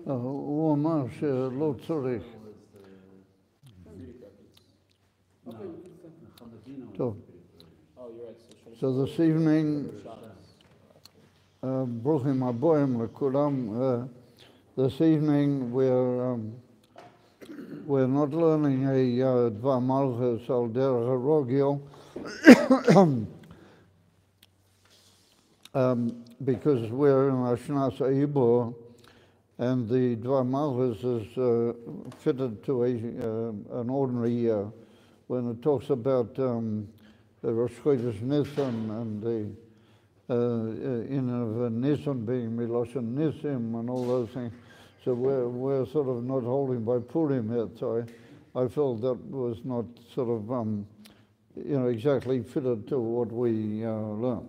הוא אמר שלא צריך. טוב. So this evening, ברוכים הבאים לכולם. This evening we're not learning a דבר מלכות על דרך הרוגל, because we're in Ashnas Eibor, and the Dvar Malchus is fitted to an ordinary year. When it talks about the Rosh Chodesh Nisan and the in of Nisan being Miloshen Nisim and all those things, so we're sort of not holding by Purim yet. So I felt that was not sort of exactly fitted to what we learn.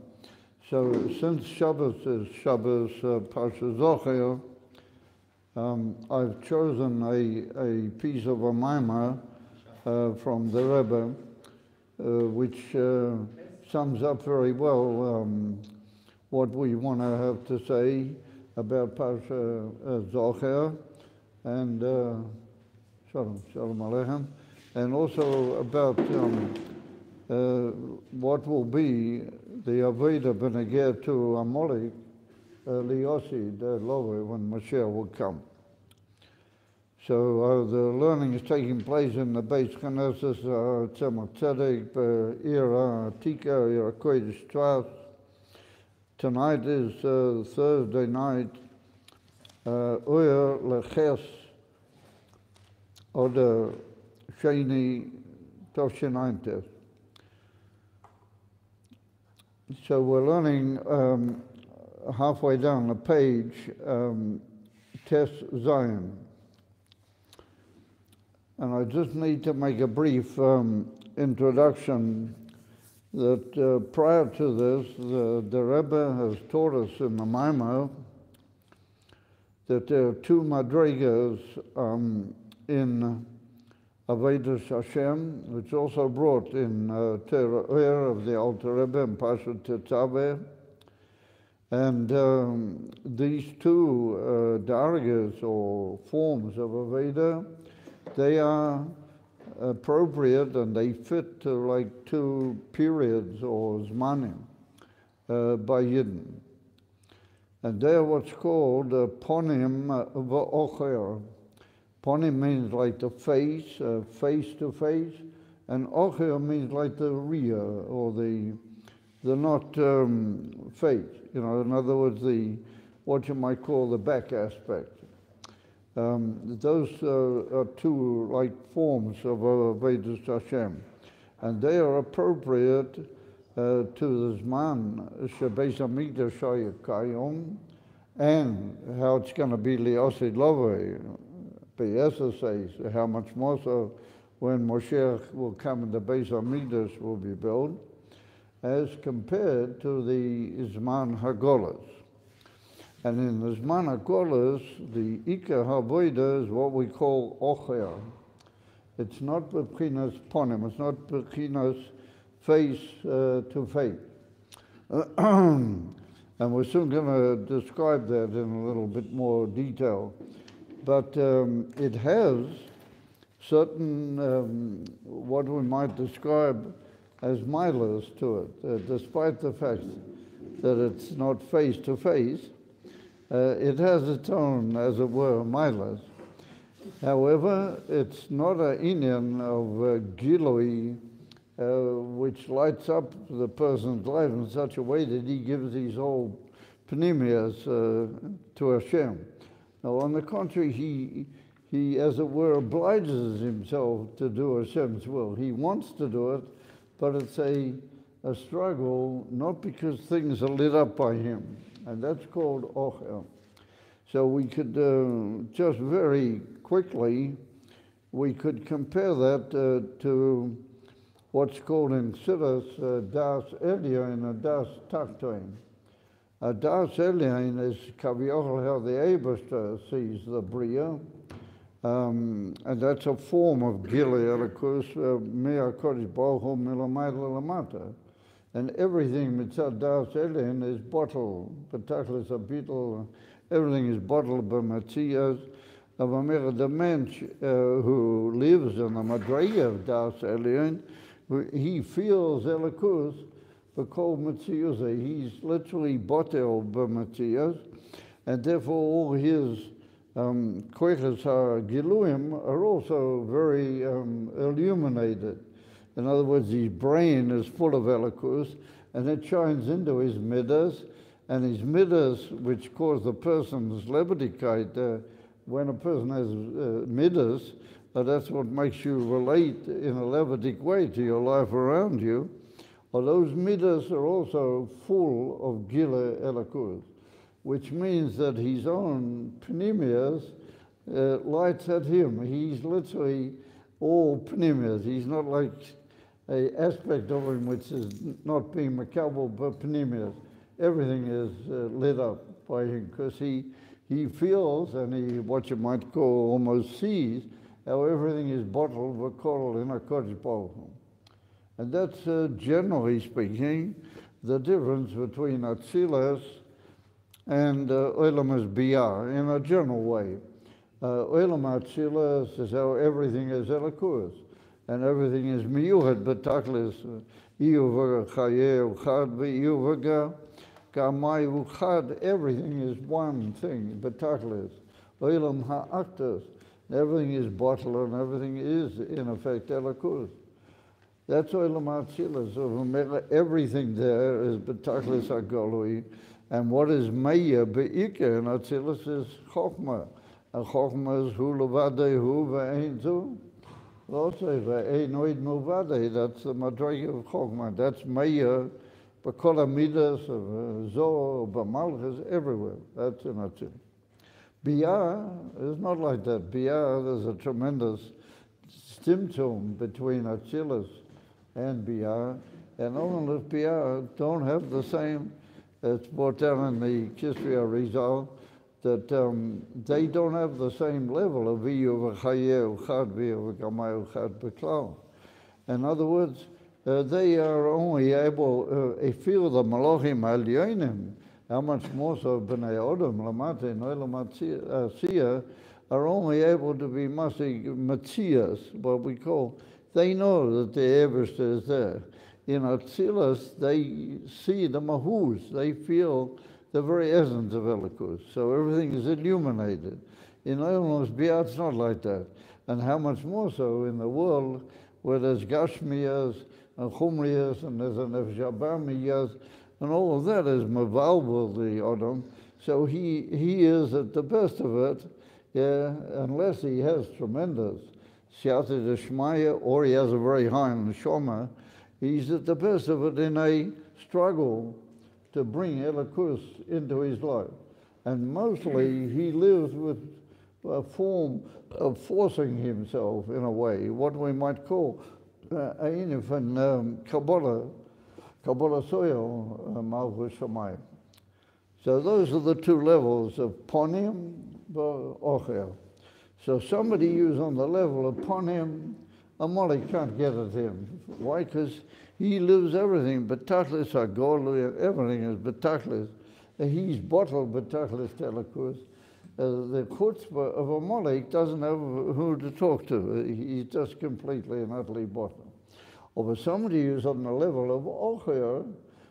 So since Shabbos is Shabbos Parshas I've chosen a piece of a maamar from the Rebbe, which sums up very well what we want to have to say about Parshas Zochor and Shalom Aleichem, and also about what will be the Avodah Benegeh to Amalek, Liosi, the Lover, when Mashiach will come. So the learning is taking place in the Beis Knesset, Tzemach Tzedek, Ira Tika, Ira Kodesh Tsfat. Tonight is Thursday night, Oyer Leches, or the Sheni Toshinayintes. So we're learning halfway down the page, Tes Zion. And I just need to make a brief introduction that prior to this, the Rebbe has taught us in the Maimah that there are two madrigas in Avodas Hashem, which also brought in Torah of the Alter Rebbe and Parshas Tetzaveh. And these two dargas or forms of Aveda, they are appropriate and they fit to like two periods or zmanim by Yidden. And they're what's called ponim v'ocher. Ponim means like the face, face to face, and ocher means like the rear or the not face. In other words, what you might call the back aspect. Those are two like forms of Avodas Hashem, and they are appropriate to the Zman Shebeis Hamikdash Hayakayom, and how it's going to be Liosi Lovei. Be'eser says how much more so when Moshiach will come and the Beis Hamikdash will be built, as compared to the Zman Hagolas. And in the Zman HaGolos, the Ikar HaVodah is what we call Ocher. It's not B'chinas Ponim, it's not B'chinas face to face. And we're soon going to describe that in a little bit more detail. But it has certain, what we might describe as milas to it, despite the fact that it's not face to face. It has its own, as it were, milas. However, it's not an inyan of gilui, which lights up the person's life in such a way that he gives these whole pneumias to Hashem. Now, on the contrary, he, as it were, obliges himself to do Hashem's will. He wants to do it, but it's a struggle, not because things are lit up by him. And that's called Ocher. So we could just very quickly, we could compare that to what's called in Siddur Das Elyon and Das Tachtoin. Das Elyon is Kaviochel, how the Eibishter sees the Bria, and that's a form of Gilead, of course, Mea Kodesh Baruch Hu Milamayla Lamata. And everything mitzad das elin is bottle, particularly a beetle, Everything is bottled by Matthias. The man who lives in the Madrega of Das Elyon, he feels Elikus, but called Matthias. He's literally bottled by Matthias, and therefore all his koiches giluim are also very illuminated. In other words, his brain is full of Elikus, and it shines into his midas, and his midas, which cause the person's leviticate. When a person has midas, that's what makes you relate in a levitic way to your life around you. Well, those midas are also full of gila elikus, which means that his own pneumias lights at him. He's literally all pneumias. He's not like an aspect of him which is not being makabel, but pneumias. Everything is lit up by him because he feels, and he, what you might call, almost sees, how everything is bottled, v'kol in a Kodesh Baruch Hu. And that's, generally speaking, the difference between Atzilas and Olam Biyah, in a general way. Olam Atzilas is how everything is Elikus, and everything is miyuchad, b'taklis, iyu v'chayeh uchad v'iyu v'ga. Everything is one thing, Bataklis. Olam ha'aktas. Everything is bottled and everything is, in effect, Elikus. That's Olam ha'atzilas. So everything there is Bataklis ha'golui. And what is Meya be'ikah in Atzilas is Chokhmah. And Chokhmah is hu levadei hu ve'ein zu. Also, ve'ein oid muvadei. That's the Madrega of Chokhmah. That's Meya. B'kol hamidas of Zohar, b'malchus, everywhere. That's in Atzil. Biyah is not like that. Biyah, there's a tremendous stimtum between Atzilus and Biyah, and all of Biyah don't have the same. It's brought down in the Kisriya Rizal that they don't have the same level of Viyu v'chayeh uchad v'yu v'gamay uchad b'klal. In other words, they are only able, feel the Malachim Alyonim, how much more so B'nai Odom, Lamate, and Olam are only able to be Matzias, what we call, they know that the Everest is there. In Atzilas, they see the Mahus, they feel the very essence of Elikus, so everything is illuminated. In Olam Biyah, it's not like that. And how much more so in the world where there's Gashmiyas, and Chumriyas, and there's an Efshabamiyas, and all of that is Mavalbal, the Odom. So he is at the best of it, unless he has tremendous Siyata Deshmaya, or he has a very high Neshama, he's at the best of it in a struggle to bring Elikus into his life. And mostly he lives with a form of forcing himself in a way, what we might call Kabbalah soil, Malchus Shamayim. So those are the two levels of Ponim, Ocher. So somebody who's on the level of Ponim, Amalek can't get at him. Why? Because he lives everything. Betaklis Agol, everything is Betaklis. He's bottled Betaklis Telekus. The chutzpah of Amalek doesn't have who to talk to. He's just completely and utterly bottled. Or somebody who's on the level of Ocher,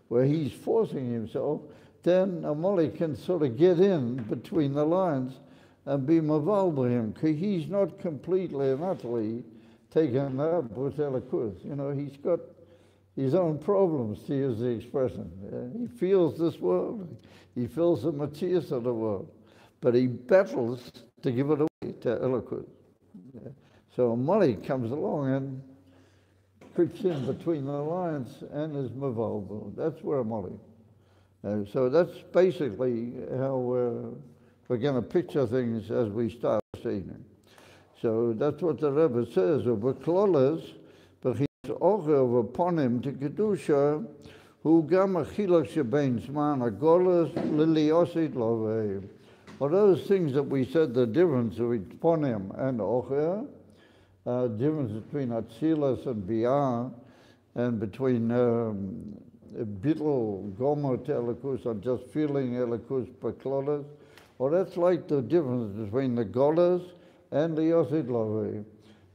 where he's forcing himself, then Amalek can sort of get in between the lines and be maval by him, because he's not completely and utterly taken up with Elikus. You know, he's got his own problems, to use the expression. He feels this world, he feels the Matthias of the world, but he battles to give it away to Elikus. So Amalek comes along and creeps in between the lines and is maval. That's where Amalek. So that's basically how we're going to picture things as we start this evening. So that's what the Rebbe says. Ubeklolas, b'chis ocher upon him to kedusha, hu gam achilach shebein zman agolas liliosit lovei. Well, those things that we said, the difference between ponim and ocher, difference between Atzilas and Biyah, and between Bittel, Gomer to Elikus, or just feeling Elikus Beklolas, Well, that's like the difference between the Golas and the Yosidlavi.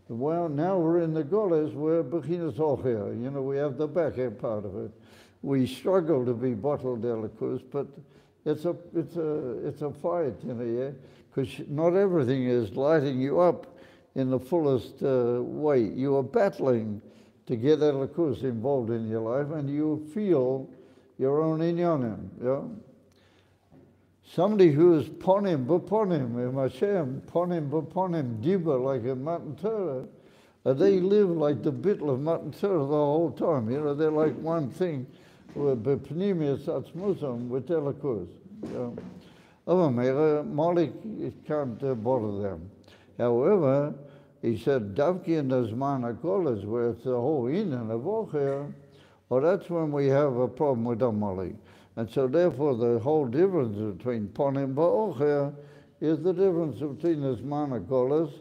Well, now we're in the Golas, we're Vayikro-Zochor. You know, we have the back end part of it. We struggle to be bottled delicates, but it's a fight, you know, yeah? Because not everything is lighting you up in the fullest way. You are battling to get delicates involved in your life, and you feel your own inyanim, yeah? Somebody who is ponim b'ponim, Hashem, ponim b'ponim, diba, like a Matan Torah, they live like the bitl of Matan Torah the whole time. You know, they're like one thing, b'pnimius atzmusam, with elikus. Malik can't bother them. However, he said, davki in the zman hakolas, where it's the whole in and the vocher, well, that's when we have a problem with Amalek. And so therefore the whole difference between ponim ba'ocher is the difference between the zman hakolas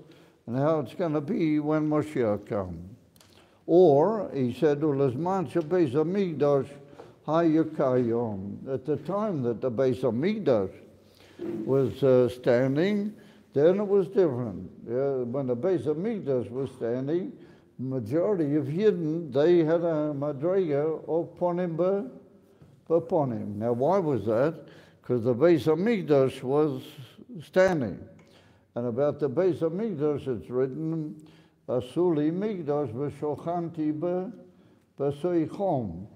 and how it's going to be when Moshiach comes. Or, he said, ulazman shebeis hamikdash hayakayom. At the time that the Beis Hamikdash was standing, then it was different. When the Beis Hamikdash was standing, the majority of Yidden, they had a madrega of ponim b'ponim. Now, why was that? Because the Beis Hamikdash was standing. And about the Beis Hamikdash, it's written, Asuli Mikdash v'shochanti b'soichom.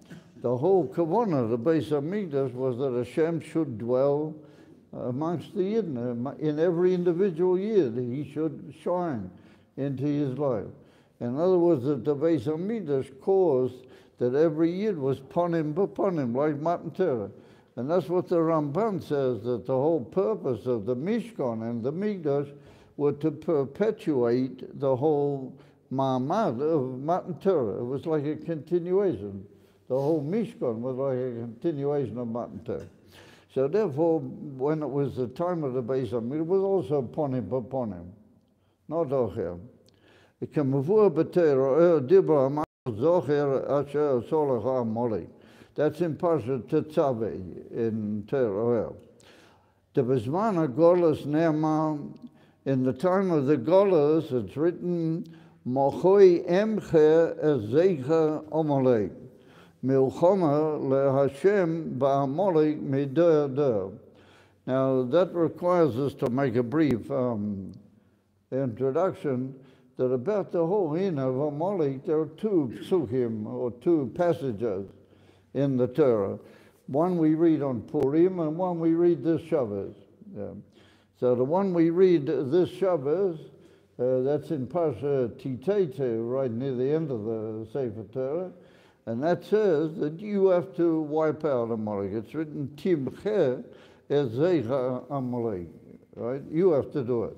The whole kavanah of the Beis Hamikdash was that Hashem should dwell amongst the Yidden. In every individual Yid, he should shine into his life. In other words, that the Beis Hamikdash caused that every Yid was ponim b'ponim, like Matan Torah. And that's what the Ramban says, that the whole purpose of the Mishkan and the Mikdash were to perpetuate the whole ma'amad of Matan Torah. It was like a continuation. The whole Mishkan was like a continuation of Matan Torah. So therefore, when it was the time of the Beis Hamikdash, it was also ponim b'ponim, not ocher. K'mavur b'Torah dibra zocher asher solach ha'amalek. That's in Parshas Tetzaveh in Torah. The Bezman HaGolas Ne'emar, in the time of the Golas, it's written, Mochoi emche ezeicha Amalek, milchoma leHashem ba'Amalek midor dor. Now, that requires us to make a brief introduction that about the whole in of Amalek, there are two psukim, or two passages in the Torah. One we read on Purim and one we read this Shabbos. So the one we read this Shabbos, that's in Parshas Titete, right near the end of the Sefer Torah, and that says that you have to wipe out Amalek. It's written, Timche ezeicha Amalek, right? You have to do it.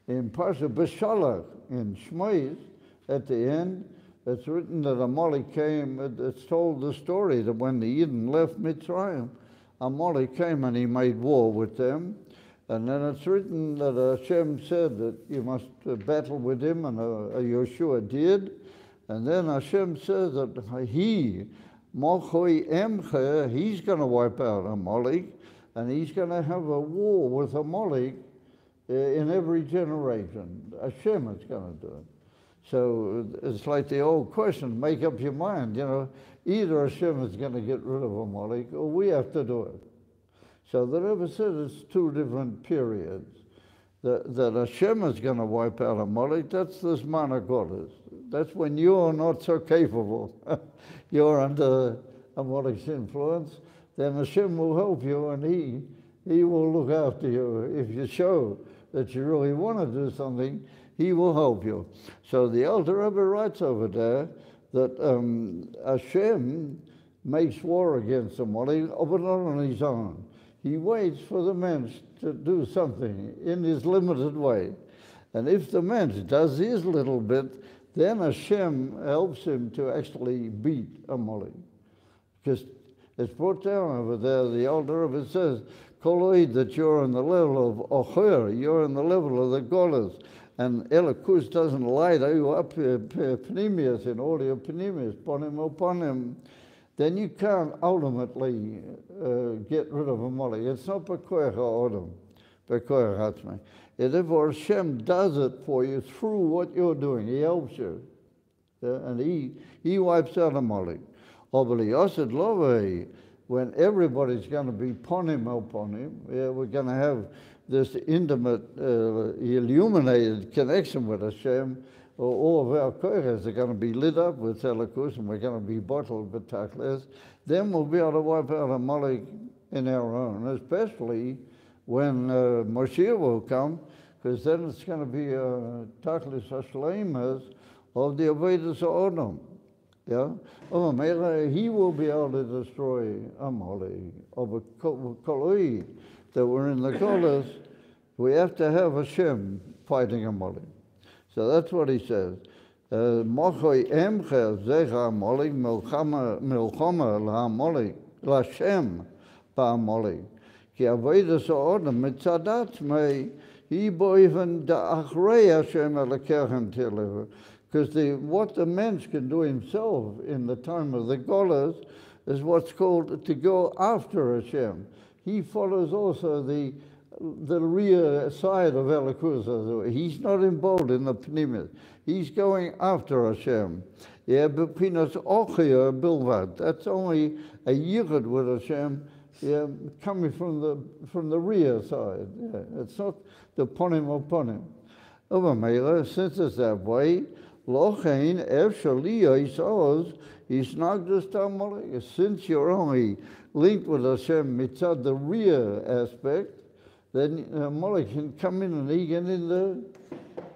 In Parshas Beshalach, in Shmois, at the end, it's written that Amalek came, it's told the story that when the Yidden left Mitzrayim, Amalek came and he made war with them. And then it's written that Hashem said that you must battle with him, and Yeshua did. And then Hashem says that he, Mochoi Emche, he's going to wipe out Amalek, and he's going to have a war with Amalek in every generation. Hashem is going to do it. So it's like the old question, make up your mind, you know, either Hashem is going to get rid of Amalek or we have to do it. So the Rebbe said it's two different periods. That Hashem is going to wipe out Amalek, that's the Zman HaGolas. That's when you're not so capable. You're under Amalek's influence, then Hashem will help you and he will look after you. If you show that you really want to do something, he will help you. So the Alter Rebbe writes over there that Hashem makes war against Amalek, but not on his own. He waits for the mensch to do something in his limited way. And if the mensch does his little bit, then Hashem helps him to actually beat Amalek. Because it's brought down over there, the Alter Rebbe says, Koloid, that you're on the level of Ocher, you're on the level of the Golas. And Elikus doesn't light you up, Pneumius, in all your Pneumius, Ponim. then you can't ultimately get rid of Amalek. It's not Bekoach Ha'odam, Bekoach Hatzmai. Therefore, Hashem does it for you through what you're doing. He helps you. And he wipes out Amalek. When everybody's going to be upon him, we're going to have this intimate, illuminated connection with Hashem. All of our koyches are going to be lit up with Elikus, and we're going to be bottled with Tachlis. Then we'll be able to wipe out Amalek in our own, especially when Moshiach will come, because then it's going to be Tachlis Hashleimas of the Avodas Ha'odam. Yeah? He will be able to destroy Amalek. Of a Koloi that were in the Golas, we have to have Hashem fighting Amalek. So that's what he says. Mochoi emcher zecha Amalek milchama la'Amalek l'Hashem ba'Amalek. Ki avodas ha'odam mitzad atzmei hi bo even da'achrei Hashem elokechem tiliver. Because what the mensch can do himself in the time of the Golas is what's called to go after Hashem. He follows also the rear side of Elikus. He's not involved in the Pnimis. He's going after Hashem. Yeah, Bepinas Ochia Bilvat. That's only a yichud with Hashem, yeah, coming from the rear side. Yeah, it's not the ponim upon him. Since it's that way, Lochein Efshalia is not just Amalek. Since you're only linked with Hashem mitzad the rear aspect, then Amalek can come in and he can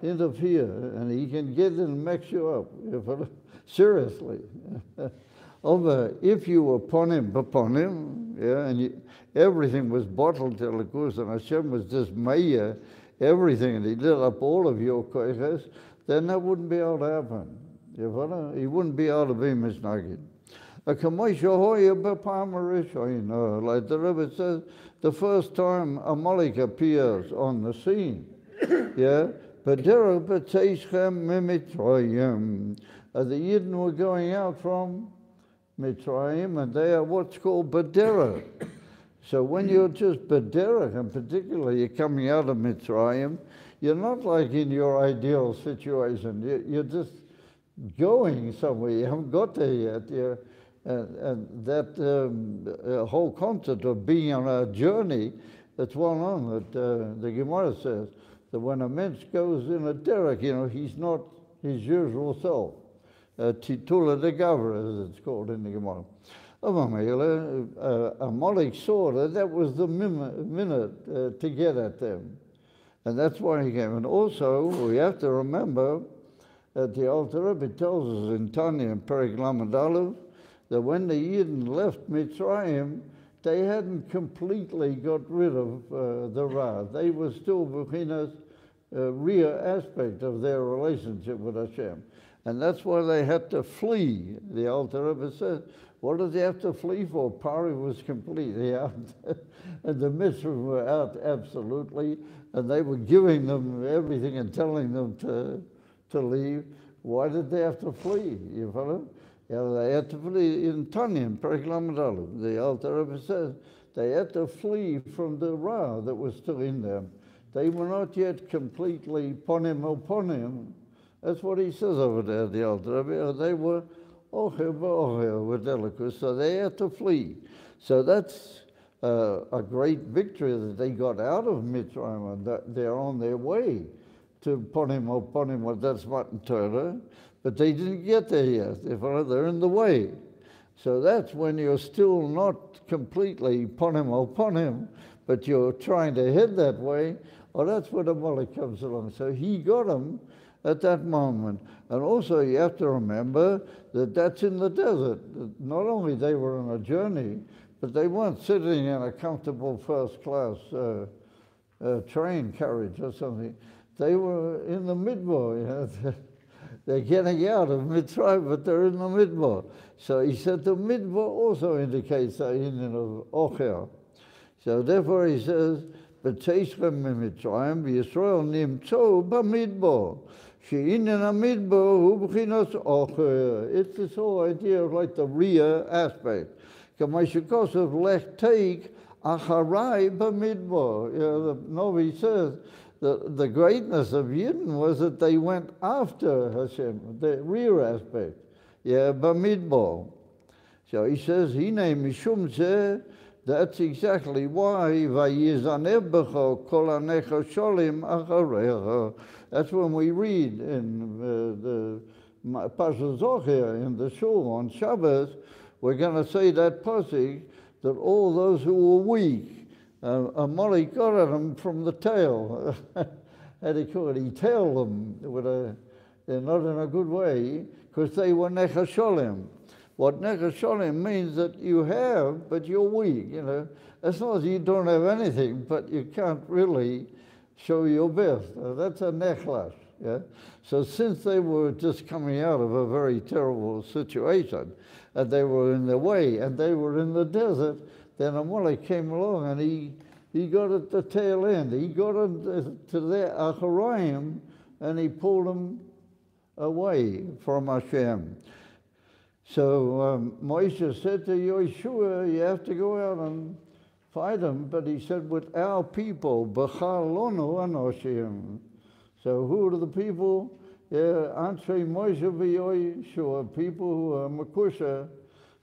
interfere and he can get in and mix you up. Seriously. If you were upon him, yeah, and everything was bottled till the course, and Hashem was just maya, everything, and he lit up all of your koiches, then that wouldn't be able to happen. He wouldn't be able to be misnagid. Like the Rebbe says, the first time Amalek appears on the scene, yeah, the Yidden were going out from Mitzrayim, and they are what's called Badera. So when you're just Badera, and particularly you're coming out of Mitzrayim, you're not like in your ideal situation. You're just going somewhere. You haven't got there yet. And that whole concept of being on a journey, it's well known that the Gemara says that when a mensch goes in a derek, he's not his usual self. Titula de Gavra, as it's called in the Gemara. Amalek saw that was the minute to get at them. And that's why he came. And also, we have to remember that the Alter Rebbe tells us in Tanya and Perek Lamed Aleph that when the Yidden left Mitzrayim, they hadn't completely got rid of the Ra. They were still Bechinas rear aspect of their relationship with Hashem. And that's why they had to flee. The Alter Rebbe says, what did they have to flee for? Pari was completely out. And the Mitzvahs were out absolutely. And they were giving them everything and telling them to leave. Why did they have to flee? You follow? Yeah, they had to flee in Tanya, Perek Lamed Aleph. The Alter Rebbe says they had to flee from the Ra that was still in them. They were not yet completely upon him. That's what he says over there, the Alter Rebbe. They were ochel with Elikus, so they had to flee. So that's a great victory that they got out of Mitzrayim, and that they're on their way to upon him, what that's Matan Torah, but they didn't get there yet. They're in the way. So that's when you're still not completely upon him, but you're trying to head that way. Oh, that's where the Amalek comes along. So he got him at that moment. And also you have to remember that that's in the desert. Not only they were on a journey, but they weren't sitting in a comfortable first-class train carriage or something. They were in the Midbar. They're getting out of Mitzrayim, but they're in the Midbar. So he said the Midbar also indicates the union of Ochel. So therefore he says, "B'tzeichem miMitzrayim v'Yisrael nimtzo b'Midbar." It's this whole idea of like the rear aspect. The Novi says that the greatness of Yidden was that they went after Hashem, the rear aspect. Yeah, b'midbar. So he says, Hine mishum zeh, that's exactly why vayizaneh b'cho kol hanecha sholim acharecha. That's when we read in the Parshas Zochor in the shul on Shabbos, we're going to say that pasuk that all those who were weak, Amalek got at them from the tail. How do you call it? He tailed them they're not in a good way, because they were nechasholim. What nechasholim means that you have, but you're weak, As long as you don't have anything, but you can't really show your best. That's a nechlash, yeah? So since they were just coming out of a very terrible situation, and they were in the way, and they were in the desert, then Amalek came along, and he got at the tail end. He got to their Acharaim, and he pulled them away from Hashem. So Moshe said to Yeshua, you have to go out and fight them, but he said, with our people, B'chalonu anoshim. So who are the people? Anshe Moshe v'Yeshua, people who are Makusha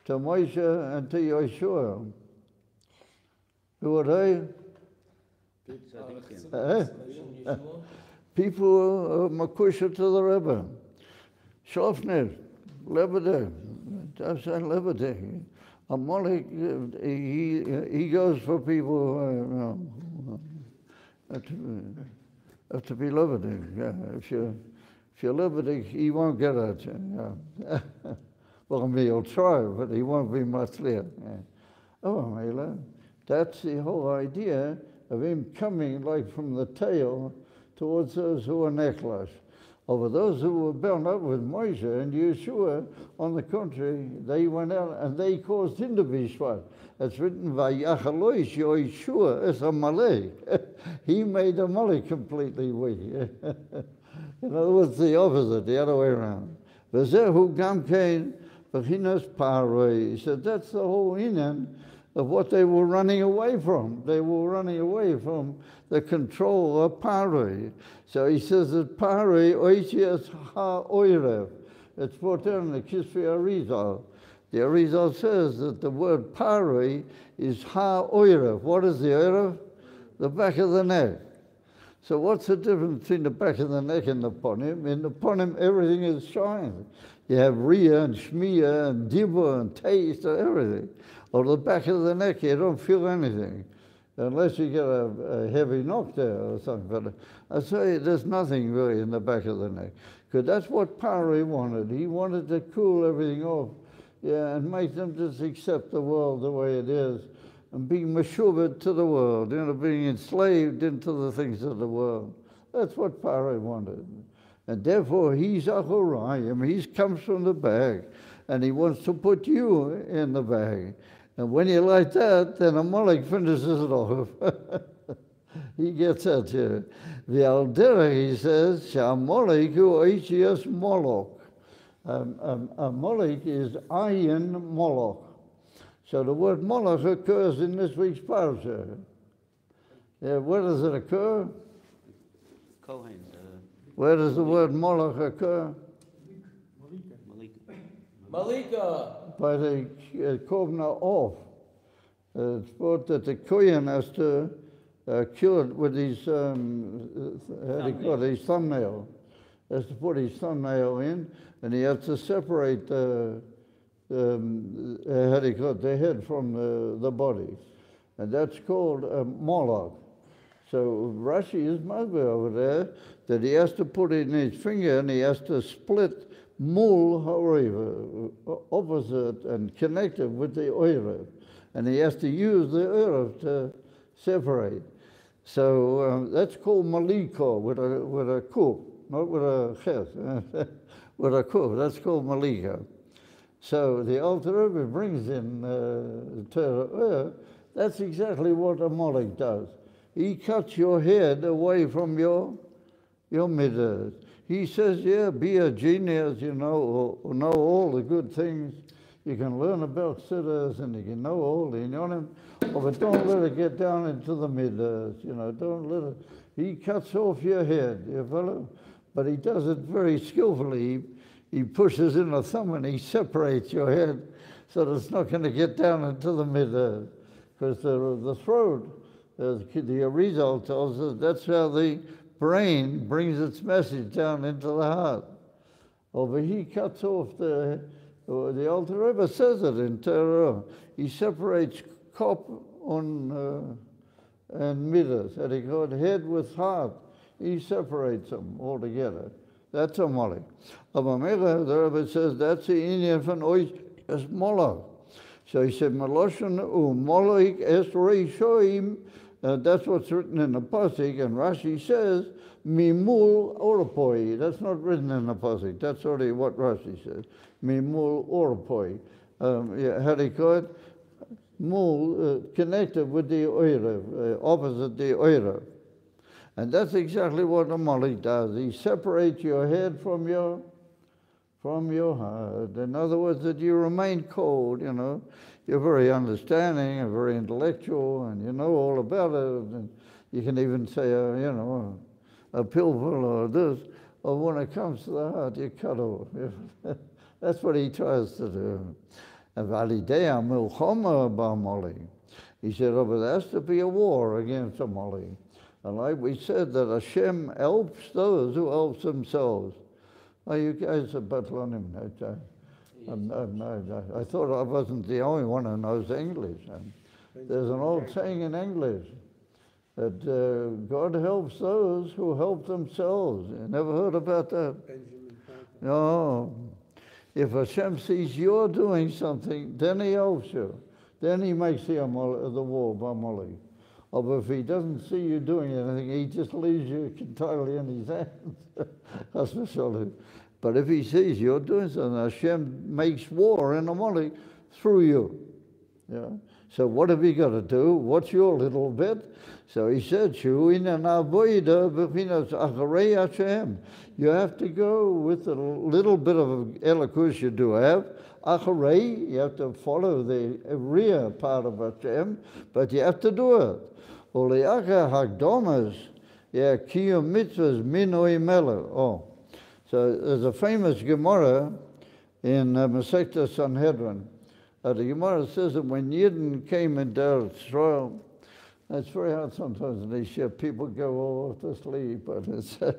to Moshe and to Yeshua. Who are they? People who are Makusha to the Rebbe. Shofner, Lebedeh, that's Lebedeh. Amalek, he goes for people have to be Lebedeh. Yeah, if you're Lebedeh, he won't get at you. Yeah. Well, he'll try, but he won't be Matzliach. Yeah. Oh, Mela, that's the whole idea of him coming like from the tail towards those who are necklace. Over those who were bound up with Moshe and Yeshua, on the contrary, they went out and they caused him to be shvat. It's written, Vayachaloish Yeshua es Amalek. He made Amalek completely weak. In other words, the opposite, the other way around. V'zehu gam kein b'chinas paroi. He said that's the whole inyan of what they were running away from. They were running away from the control of Paroi. So he says that Paroi oisias ha-oirev. It's put down in the Kisvi Arizal. The Arizal says that the word Paroi is ha-oirev. What is the oirev? The back of the neck. So what's the difference between the back of the neck and the ponim? In the ponim, everything is shine. You have riyah and shmiyah and dibur and taste and everything. Or the back of the neck, you don't feel anything. Unless you get a heavy knock there or something. But I say there's nothing really in the back of the neck. Because that's what Paroi wanted. He wanted to cool everything off, yeah, and make them just accept the world the way it is. And being meshubed to the world, being enslaved into the things of the world. That's what Paroi wanted. And therefore he's Achorayim, he comes from the bag. And he wants to put you in the bag. And when you like that, then Amalek finishes it off. He gets at you. The Aldera, he says, Amalek hu oisias Moloch. Amalek is Ayin Moloch. So the word Moloch occurs in this week's Parsha. Yeah, where does it occur? Kohen. Where does the word Moloch occur? Malika. By the Kovna off. It's thought that the Kohen has to kill it with his, his thumbnail. He has to put his thumbnail in, and he has to separate the head from the body. And that's called a Moloch. So Rashi is Mazbe over there, that he has to put it in his finger and he has to split mul ha'orev, opposite and connected with the oirev. And he has to use the oirev to separate. So that's called maliko with a kuf, not with a ches, with a kuf. That's called malika. So the Alter Rebbe brings in that's exactly what Amalek does. He cuts your head away from your midas. he says, yeah, be a genius, you know, or know all the good things. You can learn about siddhas and you can know all the inyanim, but don't let it get down into the midas, you know, don't let it. He cuts off your head, you follow? But he does it very skillfully. He pushes in a thumb and he separates your head so that it's not going to get down into the midas. Because the throat, the Arizal tells us, that's how the brain brings its message down into the heart. But he cuts off the Alter Rebbe says it in Torah. He separates kop and midas, and he got head with heart. He separates them altogether. That's a molly. The Rebbe says that's the Indian from ois as moloch. So he said, Maloshan moloch es reishoim. That's what's written in the pasuk, and Rashi says, Mimul Orapoi. That's not written in the pasuk. That's already what Rashi says. Mimul Orapoi. How do you call it? Mul, connected with the oira, opposite the oira. And that's exactly what a malik does. He separates your head from your heart. In other words, that you remain cold, you know. You're very understanding and very intellectual, and you know all about it. And you can even say, you know, a pilpul or this. Or when it comes to the heart, you cut off. That's what he tries to do. He said, oh, but there has to be a war against Amalek. And like we said, that Hashem helps those who help themselves. Oh, you guys are batlonim. I thought I wasn't the only one who knows English. And there's an old saying in English that God helps those who help themselves. You never heard about that? No. If Hashem sees you're doing something, then he helps you. Then he makes the war b'amalek. Or if he doesn't see you doing anything, he just leaves you entirely in his hands. But if he sees you're doing something, Hashem makes war in Amalek through you. Yeah. So what have you got to do? What's your little bit? So he said, you have to go with a little bit of eloquence you do have. Acharei, you have to follow the rear part of Hashem, but you have to do it. Uliacha hagdomas, yeah, kiyum mitzvahs minoi melo. Oh, so there's a famous Gemara in Masechta Sanhedrin. The Gemara says that when Yidden came into Eretz Yisrael, it's very hard sometimes in these years, people go all off to sleep, but it's fair.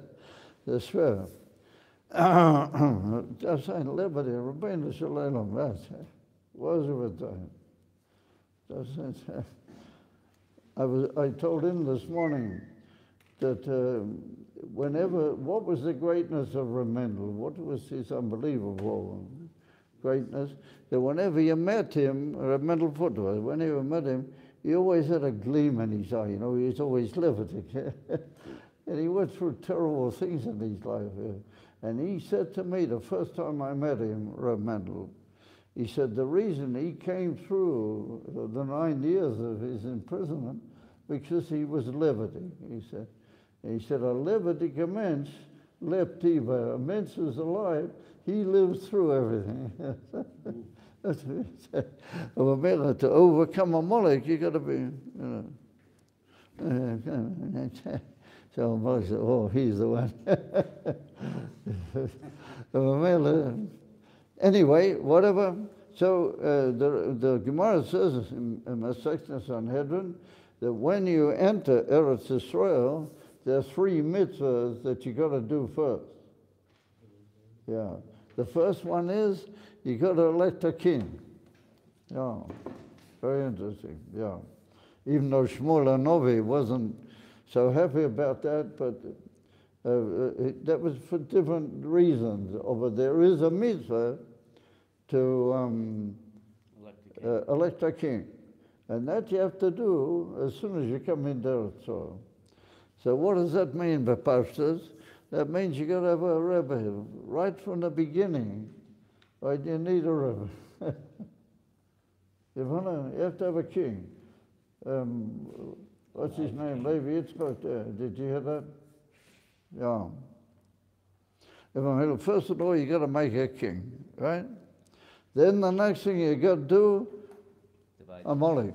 Just saying, liberty, Rabbeinu Shalom, that's it. Was it time? I told him this morning that what was the greatness of Reb Mendel? What was his unbelievable greatness? That whenever you met him, Reb Mendel Footwa, whenever you met him, he always had a gleam in his eye, you know, he was always liberty. And he went through terrible things in his life. And he said to me, the first time I met him, Reb Mendel, he said the reason he came through the 9 years of his imprisonment, because he was liberty. He said, a liberty commence, leptiva, a mens is alive, he lives through everything. That's what he said. To overcome a Molech, you got to be, you know. So Molech said, oh, he's the one. Anyway, whatever. So the Gemara says in Masechta Sanhedrin that when you enter Eretz Yisrael, there are 3 mitzvahs that you got to do first. Yeah. The first one is you got to elect a king. Yeah. Very interesting. Yeah. Even though Shmuel HaNovi wasn't so happy about that, but that was for different reasons. But there is a mitzvah to elect a king. And that you have to do as soon as you come into Eretz Yisrael. So what does that mean by Parshas? That means you got to have a rebbe right from the beginning. Right, you need a rebbe. You have to have a king. What's his name? Levi Yitzchak. Did you hear that? Yeah. First of all, you got to make a king, right? Then the next thing you got to do, Amalek.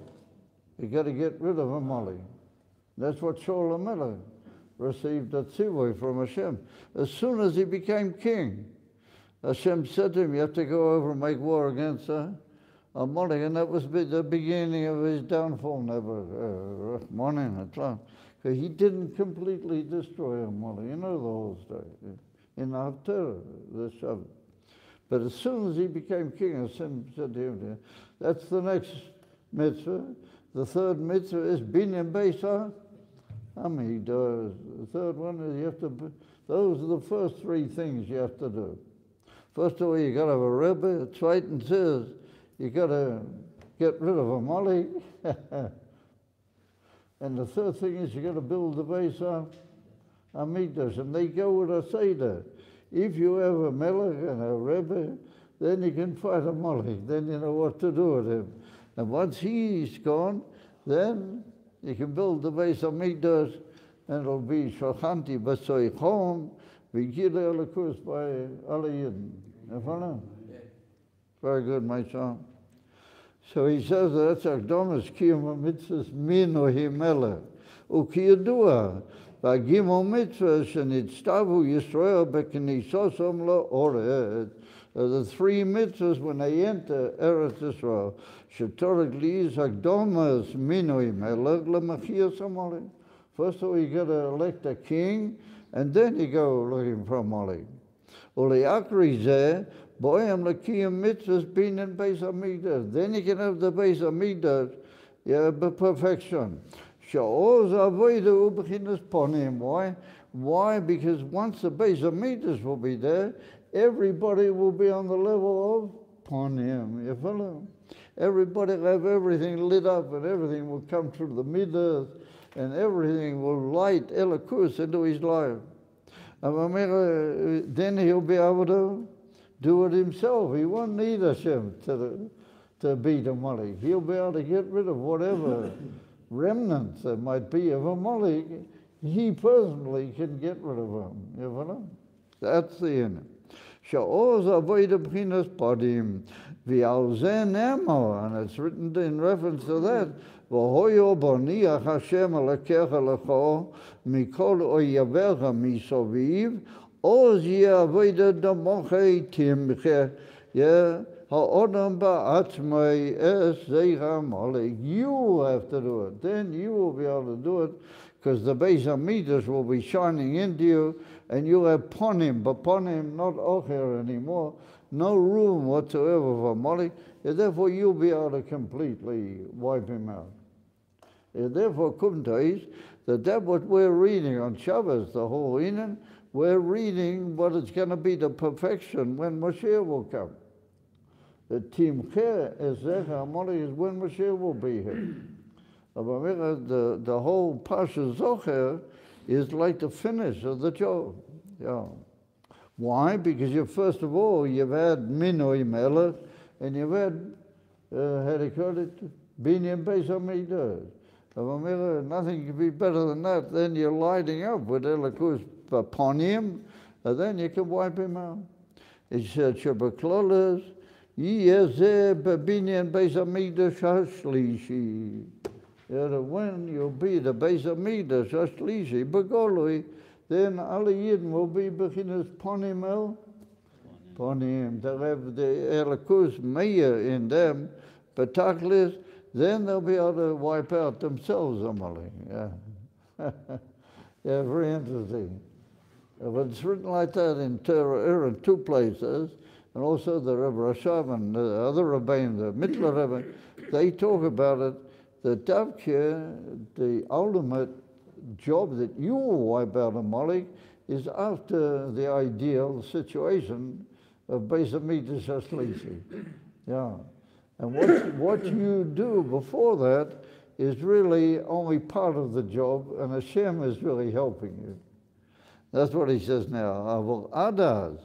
You got to get rid of Amalek. That's what Shaul HaMelech received a tzivui from Hashem. As soon as he became king, Hashem said to him, you have to go over and make war against Amalek, and that was the beginning of his downfall, never, because he didn't completely destroy Amalek. You know the whole story. In Haftarah, the Shabbat. But as soon as he became king, Hashem said to him, that's the next mitzvah. The third mitzvah is binyan beisa amidah. The third one is you have to, those are the first three things you have to do. First of all, you got to have a Rebbe. Zweitens says, you got to get rid of Amalek. And the third thing is you got to build the beisa amidah. And they go with a seder. If you have a melech and a Rebbe, then you can fight Amalek. Then you know what to do with him. And once he's gone, then you can build the Beis Hamikdash, and it'll be Shochanti B'Soichom V'Gile Elikus by Alle Yidden. Very good, my son. So he says that's Akdomas Kiyum Mitzvahs Minu Himela Ukiyadua V'Gimel Mitzvah Shenitztavu Yisrael B'Knisosom La'oret. The three mitzvahs when they enter Eretz Yisrael. Shetorik liis Akdomas Minu Himela L'Machias Amalek. First of all, you got to elect a king, and then you go looking for Amalek. Uliakri zeh boyam l'kiyum mitzvahs binyan beis hamikdash. Then you can have the beis hamikdash, yeah, perfection. Sha'oz avodah u'bechinas ponim. Why? Why? Because once the beis hamikdash will be there, everybody will be on the level of ponim. You follow? Everybody will have everything lit up, and everything will come through the midas, and everything will light Elikus into his life. Then he'll be able to do it himself. He won't need Hashem to beat Amalek. He'll be able to get rid of whatever remnants there might be of Amalek. He personally can get rid of them. You know? That's the end. Sha'oz avodah b'chinas padim v'al zeh nemo, and it's written in reference to that. V'hoyo boniach Hashem alekecha lecho mikol oyavecha misoviv oz ye'avodah damochei timche ha'odam ba'atzmei es zeicha Amalek. You have to do it. Then you will be able to do it, because the Beis Hamikdash will be shining into you, and you'll have ponim, but ponim not ocher anymore, no room whatsoever for Amalek, and therefore you'll be able to completely wipe him out. And therefore, kumtais, that what we're reading on Shabbos, the whole Inan, we're reading what is going to be the perfection when Moshiach will come. The timche ezecha Amalek is when Moshiach will be here. The whole Parshas Zochor is like the finish of the job. Yeah. Why? Because first of all, you've had Minoi Melech, and you've had, how do you call it, Binyan Beis Hamikdash. Nothing can be better than that. Then you're lighting up with Elikus upon him, and then you can wipe him out. It said, Shabaklolas, Yezeh Binyan Beis Hamikdash Hashlishi. When you'll be the Beis Hamikdash Hashlishi, Begolui, then alle Yidden will be bechinas ponim el ponim. They'll have the Elikus Meir in them, but Taklis, then they'll be able to wipe out themselves, Amalek. Yeah. Yeah, very interesting. But it's written like that in Torah in two places, and also the Rebbe Rashab and the other Rebbein, the Mittler Rebbe, they talk about it, that Davkir, the ultimate job that you will wipe out Amalek is after the ideal situation of Beis Hamikdash Hashlishi. Yeah. And what you do before that is really only part of the job, and Hashem is really helping you. That's what he says now. Avol adas,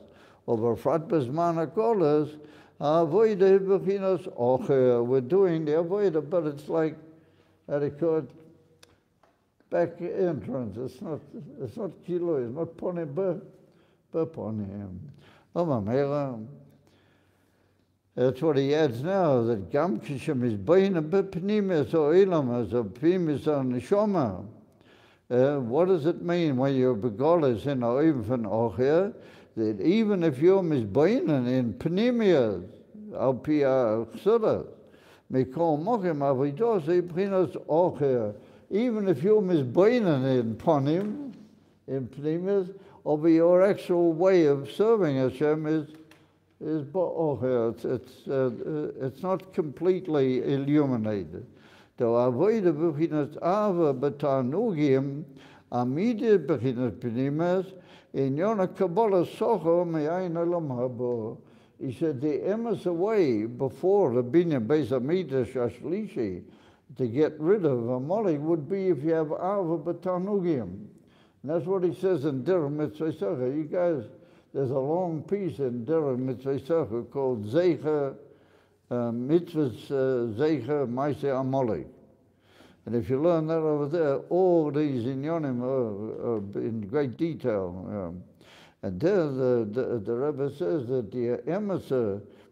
over frat bezman hakolas, avodah b'chinas ocher. We're doing the avodah, but it's like, how they call it, back entrance. It's not kilo, it's not ponibah. b'ponim. Omamela. That's what he adds now, that gam kishem is beina b'pnimis o ilamas o pnimis o neshama. What does it mean when you're begolas in oiven ochir? That even if you're misbeinen in pnimias, al pia chsudas, mikol mochim avidos b'chinas ochir. Even if you're misbeinen in ponim, in pnimias, or your actual way of serving Hashem is ba'ocher. It's not completely illuminated. The avoida b'chinas ava b'tanugim amide b'chinas pnimis in yona kabbalah socho me'ayin olam haba. He said the emes away before the binyan beis hamidrash ashlishi to get rid of Amalek would be if you have ava b'tanugim. And that's what he says in Dirah Mitzvah Secha. You guys, there's a long piece in Dirah Mitzvah Secha called Zeicha Mitzvah Zeicha Maaseh Amalek. And if you learn that over there, all these inyonim are in great detail. And there the Rebbe says that the emes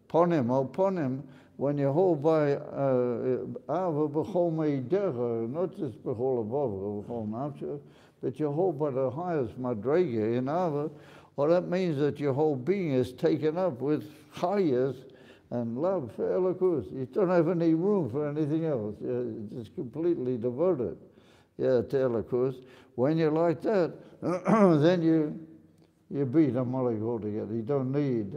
ponim or ponim, when you hold by Ava b'chol meidecha, not just b'chol avav, b'chol nafsha, but your whole by the highest madrega in Ava, well, that means that your whole being is taken up with chayas and love for Elokus. You don't have any room for anything else. It's just completely devoted, to Elokus. When you're like that, then you beat Amalek altogether. You don't need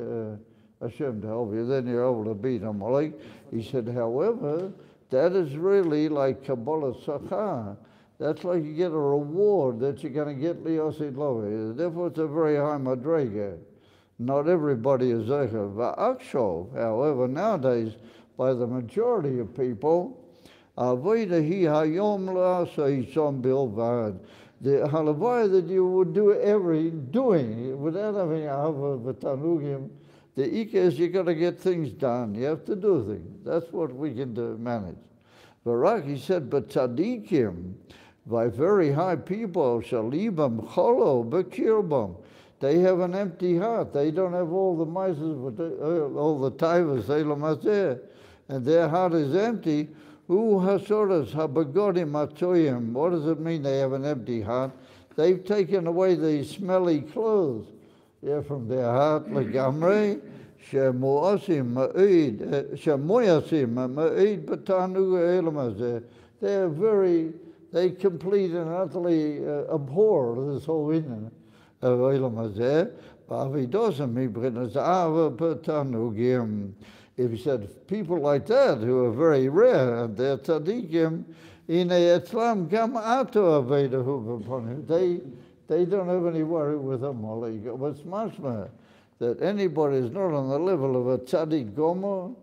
Hashem to help you. Then you're able to beat Amalek. He said, however, that is really like Kabbalah Sachar. That's like you get a reward that you're going to get liyosid lovi. Therefore, it's a very high madrega. Not everybody is zecher. Va'akshov, however, nowadays, by the majority of people, avoida hi hayom la'asayishom bilvad. The halavai that you would do doing without having ava v'tanugim. The ika is you got to get things done. You have to do things. That's what we can manage. Barak, he said, but tzadikim, by very high people, shalibam cholo b'kirbam. They have an empty heart. They don't have all the mises, all the taivas, elamazeh, and their heart is empty. Who hasoras habagodim atzoyim? What does it mean they have an empty heart? They've taken away the smelly clothes from their heart, legamrei. Shemoyasim ma'id b'tanu elamazeh. They complete and utterly abhor this whole inyan of Eilam Hazeh. If he said people like that who are very rare and they're tzaddikim, they don't have any worry with Amalek. What's mashma that anybody is not on the level of a tzaddik gomer.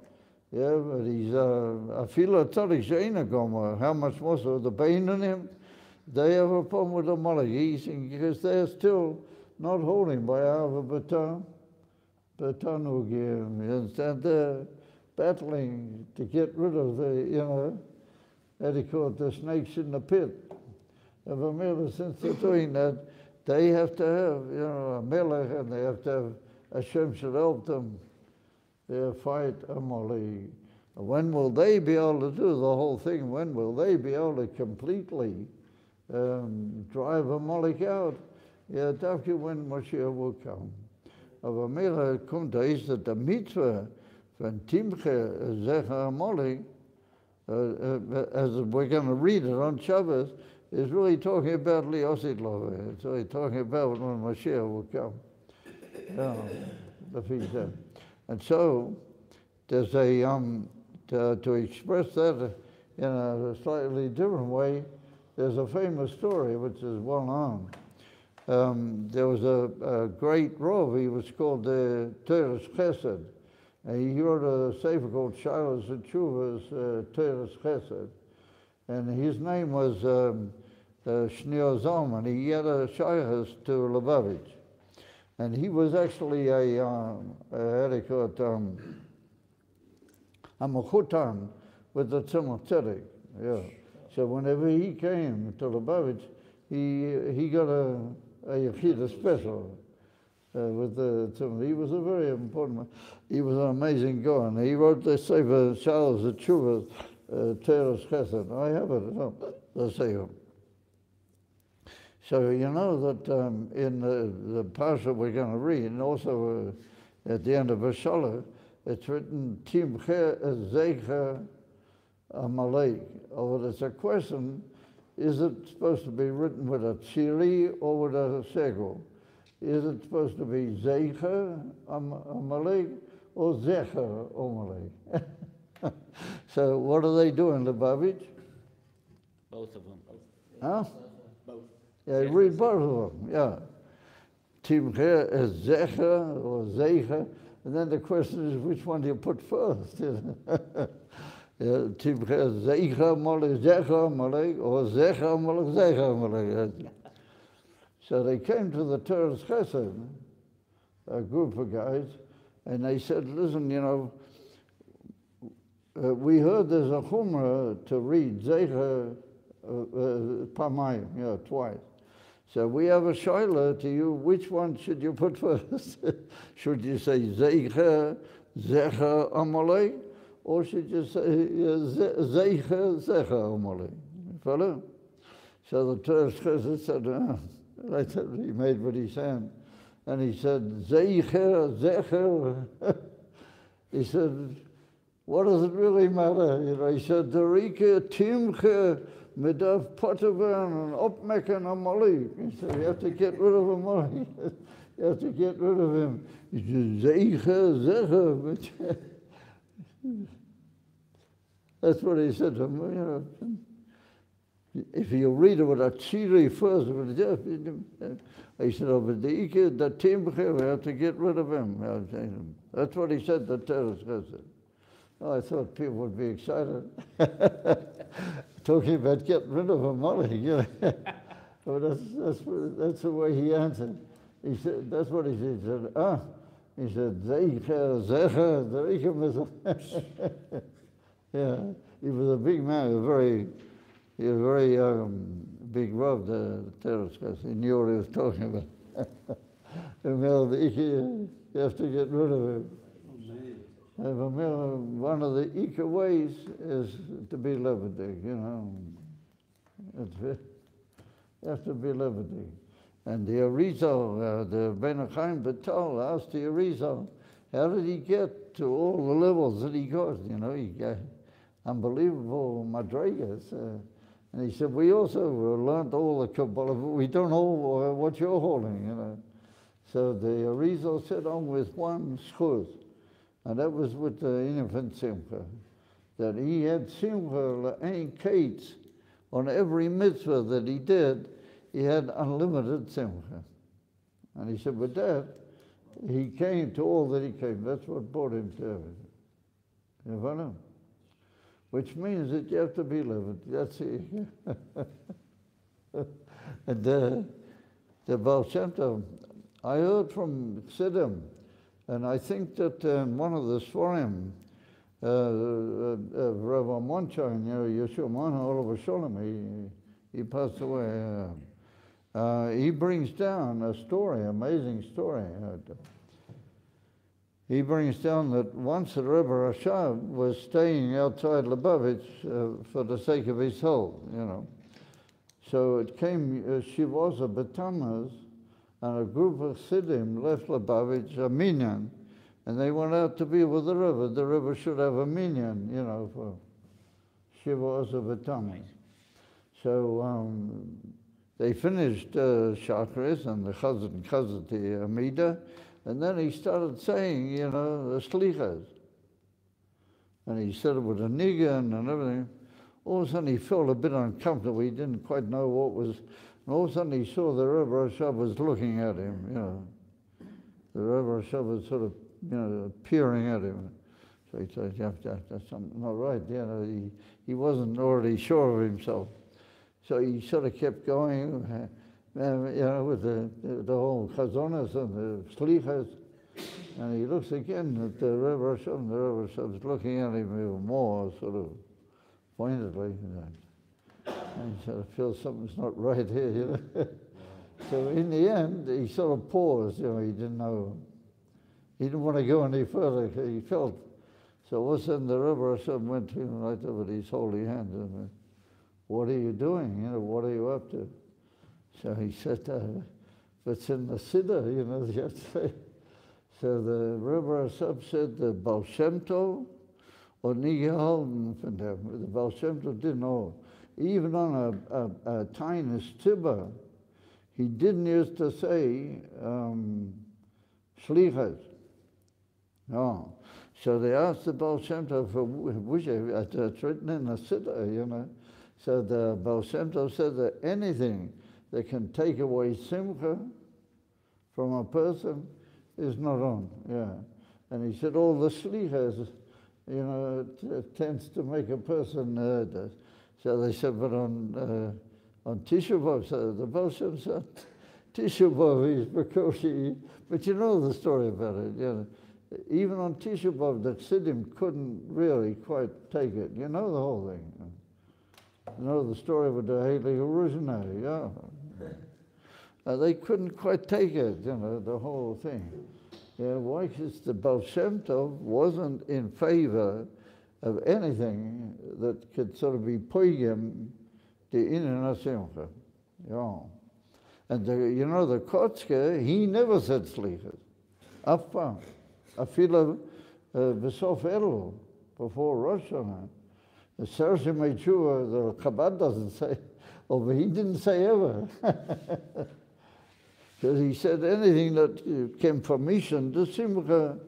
But he's a filo tzaddik she'ena gomer. How much more so the pain in him? They have a problem with the Amalek because they're still not holding by Ava Batanugim. You understand? They're battling to get rid of the, etiquette, the snakes in the pit. And since they're doing that, they have to have, a melech, and they have to have Hashem should help them. They fight Amalek. When will they be able to do the whole thing? When will they be able to completely drive Amalek out? That's when Moshiach will come. Aber mir kommt da ist that the mitzvah von Timche Zecher Amalek, as we're going to read it on Shabbos, is really talking about Liyosid Love. It's really talking about when Moshiach will come. The feast day. And so there's to express that in a slightly different way, there's a famous story which is well known. There was a great Rav, he was called the Teres Chesed, and he wrote a sefer called Shilas and Tshuvas Teres Chesed, and his name was Shneur Zalman. He had a shaykhus to Lubavitch, and he was actually a mechutan with the Tzemach Tzedek. So whenever he came to Lubavitch, he got a yechida special. he was a very important man. He was an amazing guy, and he wrote the Sefer Charles the Tshuva, Teres Chesed. I have it at home, the Sefer. So you know that in the Parsha we're going to read, and also at the end of Vashala, it's written, Timche Zecha Amalek. Or it's a question, is it supposed to be written with a tziri or with a segel? Is it supposed to be Zecha Amalek or Zecha Amalek? So what are they doing, Lubavitch? Both of them. Huh? Both. Yeah, read both of them, yeah. Timche is Zecha or Zecha, and then the question is which one do you put first? Timche Zecha Malek, Zecha Malek, or Zecha Malek, Zecha Malek. So they came to the Teres Chesed, a group of guys, and they said, listen, you know, we heard there's a chumrah to read Zecha Pamayim, twice. So we have a shaila to you, which one should you put first? Should you say Zecha Amalek, or should you say Zecha Amalek? Follow? So the Teres Chesed said, he made with his hand, and he said, Zecha. He said, what does it really matter? You know, he said, Derike Timche Midav Potavan and Opmekan Amalek. He said, you have to get rid of Amalek. You have to get rid of him. He said, Zecha. That's what he said to him, you know. If you read it with a tziri first, he said, oh, but the Timche, we have to get rid of him. That's what he said to Teres Chesed. Oh, I thought people would be excited. Talking about getting rid of Amalek, you know. But that's the way he answered. He said, that's what he said. He said, Zecha, yeah, he was a big man, he was very big Rav, the Teres Chesed. He knew what he was talking about. You have to get rid of him. One of the Ika ways is to be levadik, you know. You have to be levadik. And the Arizal, the Ben Chaim Betal asked the Arizal, how did he get to all the levels that he got? You know, he got unbelievable madrigas. And he said, we also learned all the Kabbalah, but we don't know what you're holding, you know. So the Arizal said on with one schuz. And that was with the infant Simcha, that he had Simcha L'Ein Kates on every mitzvah that he did. He had unlimited Simcha. And he said, with that, he came to all that he came. That's what brought him to everything. You follow? Which means that you have to be living. That's it. And the Baal Shem Tov, I heard from Siddim, and I think that one of the Sforim, Rabbi Monchain, Yeshua Mana Oliver Sholem, he passed away. He brings down a story, amazing story. He brings down that once the Rebbe Rashab was staying outside Lubavitch for the sake of his soul, you know. So it came Shivoza Batamas, and a group of Siddim left Lubavitch, a minyan, and they went out to be with the Rebbe. The Rebbe should have a minyan, you know, for Shivoza Batamas. So they finished Shachris and the Chazati Amida, and then he started saying, you know, the Slichas. And he said it with a niggin and everything. All of a sudden he felt a bit uncomfortable. He didn't quite know what was. And all of a sudden he saw the Rebbe Rashab was looking at him, you know. The Rebbe Rashab was sort of, you know, peering at him. So he said, that's something not right. You know, he wasn't already sure of himself. So he sort of kept going, you know, with the whole chazonas and the slichas. And he looks again at the Rebbe Rashab, and the Rebbe Rashab's looking at him even more sort of pointedly. And he sort of feels something's not right here, you know. So in the end, he sort of paused, he didn't know. He didn't want to go any further. He felt. So all of a sudden the Rebbe went to him right over his holy hand and went, "What are you doing? What are you up to?" So he said, "If it's in the Siddur, you have to say." So the Rebbe said, "The Baal Shem Tov or nie gehalten von dem." The Baal Shem Tov didn't know. Even on a tiny stibber, he didn't used to say shlichus. No. So they asked the Baal Shem Tov for which it's written in the Siddur, So the Baal Shem Tov said that anything that can take away simcha from a person is not on. And he said all the shlichus, it tends to make a person. So they said, but on Tisha B'Av, so the Baal Shem said, Tisha B'Av is Bekoshi, but you know the story about it. Even on Tisha B'Av, the Chassidim couldn't really quite take it. You know the whole thing. You know the story with the Heilige Ruzhna, they couldn't quite take it, the whole thing. Why? Because the Baal Shem Tov wasn't in favor of anything that could sort of be poigim the Inen HaSimcha. And the Kotzke, he never said slichas. Afpam. Afila B'sof Elul, before Rosh Hashanah. The Sersi Meichua, the Chabad doesn't say, but he didn't say ever. Because he said anything that came from Mishan, the Simcha,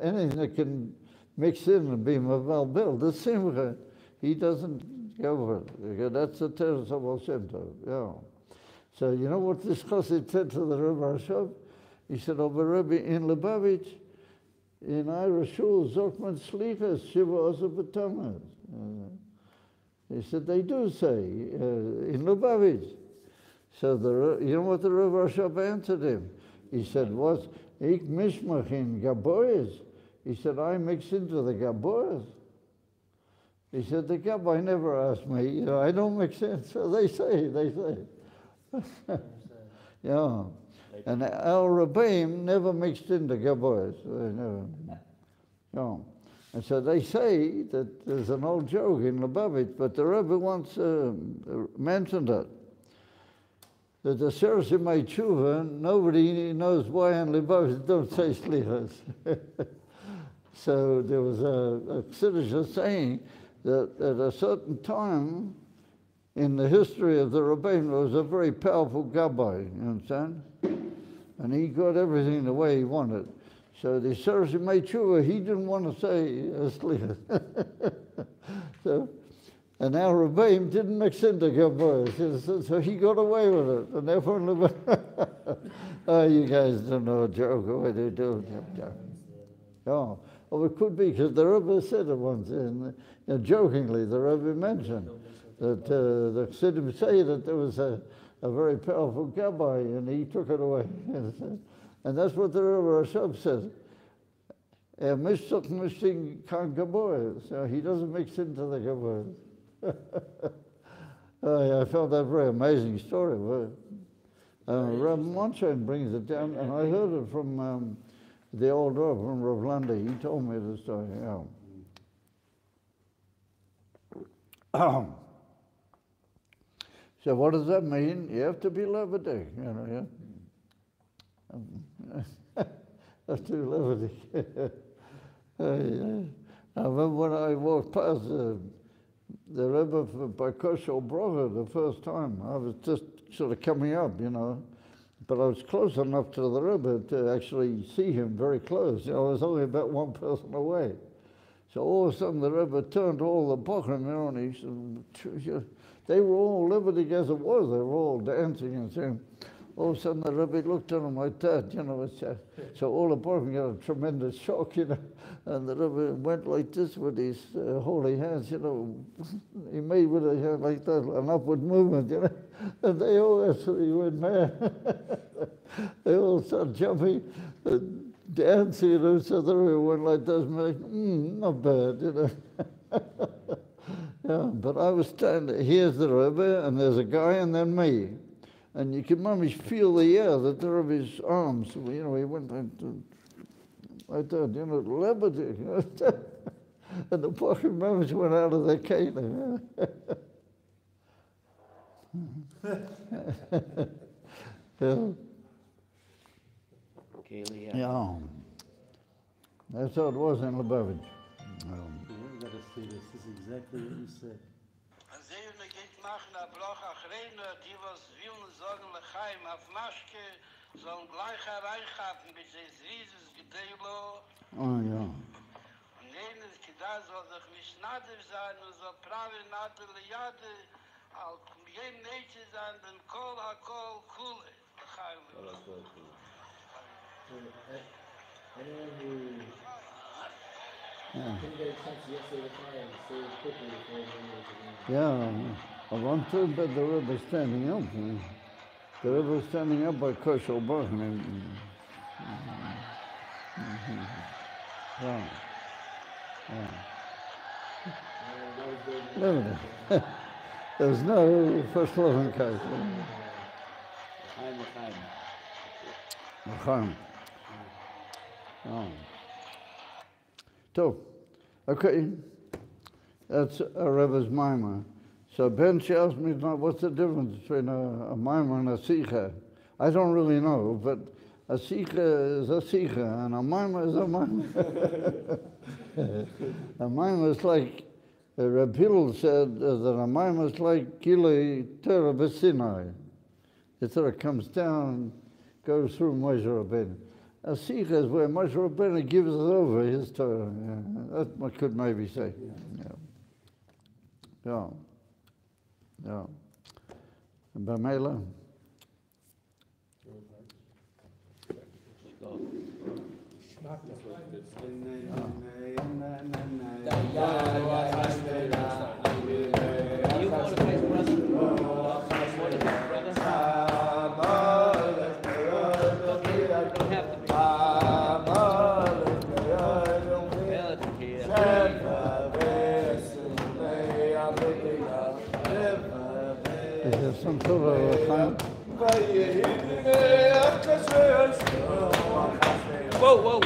anything that can mix in and be Maval Bel, the Simcha, he doesn't go for it. That's the terrace of Baal Shem Tov. So you know what this chassid said to the Rebbe Rashab? He said, "Oh, Rebbe, in Lubavitch, in Irish shul, Zokman Slichas, Shiva Osa B'Tamaz." He said, they do say, in Lubavitch. So you know what the Rebbe Rashab answered him? He said, "What? Ik mishmach in Gaboyes." He said, "I mix into the Gaboyes." He said, "The Gabbai never asked me, I don't mix in." So they say. And our Rebbeim never mixed into Gaboyes. And so they say that there's an old joke in Lubavitch, but the Rebbe once mentioned it. That the Sersi Meichua, nobody knows why in Lubavitch don't say slichas. So there was a Siddur saying that at a certain time in the history of the Rebbeim, there was a very powerful Gabbai, you understand? And he got everything the way he wanted. So the Sersi Meichua, he didn't want to say slichas. And our Rebbeim didn't mix into Gabbai, so he got away with it. And everyone, oh, you guys don't know a joke, what they do. Oh, it could be, because the Rebbe said it once, jokingly, the Rebbe mentioned that the Chassidim say that there was a very powerful Gabbai, and he took it away. And that's what the Rebbe Rashab said. Mishing kan Gabbai, so he doesn't mix into the Gabbai. I found that very amazing story. Rav Monsheim brings it down, and I heard it from the old Rav, from Rav Landa. He told me the story. So what does that mean? You have to be Levitic, That's too Levitic. I remember when I walked past the Rebbe by Koshel Brocha the first time. I was just sort of coming up, but I was close enough to the Rebbe to actually see him very close. I was only about one person away. So all of a sudden the Rebbe turned to all the Bochum, and he said, they were all Levitic as it was. They were all dancing and saying. All of a sudden the Rebbe looked at him like that, so all the Bochum got a tremendous shock, and the Rebbe went like this with his holy hands, he made with a hand like that, an upward movement, and they all actually went mad. They all started jumping, dancing, so the Rebbe went like this, and like, not bad, Yeah, but I was standing, here's the Rebbe, and there's a guy, and then me. And you can almost feel the air, that the Rebbe's arms, he went like that, levitating. And the fucking members went out of their cane. Yeah. Kaylee, Yeah. That's how it was in Lubavitch. You gotta see this. This is exactly what you said. Als Zeune geht machen a Bruch Achreine, die was willen sagen Lechaim auf Maschke, sollen gleich hereinhaben, bis es rieses Gedeilo. Oh, yeah. Und jenes Kida soll sich nicht nadir sein, und soll prave nadir lejade, al jem neitze sein, den kol hakol kule. Lechaim. Anyone who couldn't get a chance to yesterday to try and say it quickly before the end of the game. Yeah, I want to, but the Rebbe standing up. The Rebbe was standing up by Kosher Bach. Yeah. No, there's no first loving case. L'chaim. Oh. So, okay, that's a Rebbe's Maimah. So Ben, she asked me, what's the difference between a Maimah and a Sikha? I don't really know, but a Sikha is a Sikha, and a Maimah is a Maimah. A Maimah is like, Reb Hillel said that a Maimah is like Gilei Torah B'Sinai. It sort of comes down, goes through Moshe Rabbeinu. A Sikha is where Moshe Rabbeinu gives us over his Torah. Yeah, that I could maybe say. Yeah. And Bamela? You want to play brother? Don't have to be. Is there some sort of a Whoa.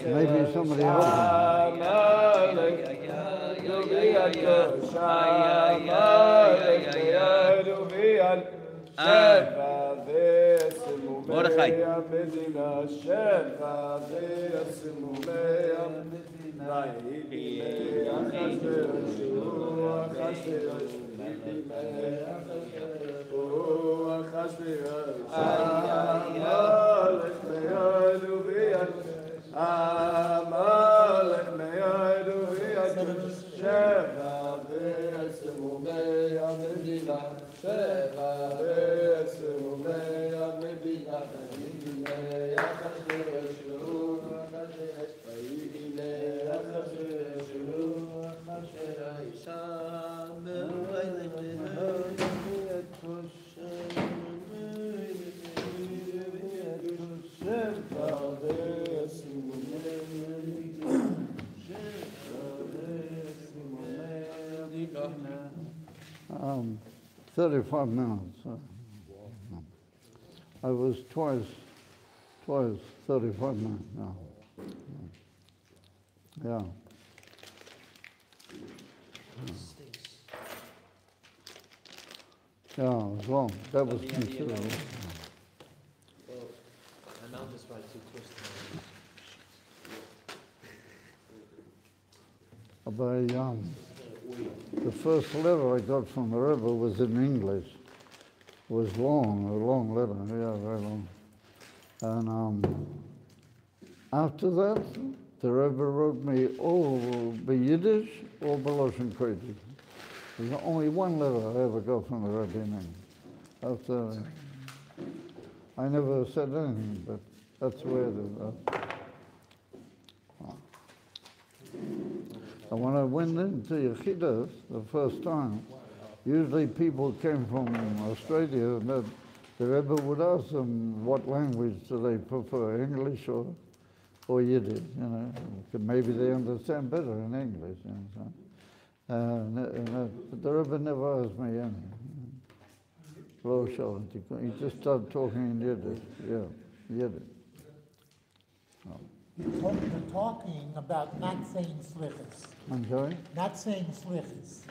maybe somebody else? Mordechai. Um, 35 minutes. I was twice 35 minutes now. Yeah. Yeah, it was long. That was considerable. Well, and I'll just write 2 questions. The first letter I got from the Rebbe was in English. It was long, a long letter, yeah, very long. And after that, the Rebbe wrote me all by Yiddish or by Lashon Kodesh. There's only one letter I ever got from the Rebbe. After I never said anything, but that's the way it is. And when I went into Yechidus the first time, usually people came from Australia, and the Rebbe would ask them what language do they prefer, English or Yiddish, you know. Maybe they understand better in English, you know. The Rebbe never asked me anything. Low shot. He just started talking in Yiddish. Yeah, Yiddish. Oh. You're talking about not saying slichas. I'm sorry? Not saying slichas.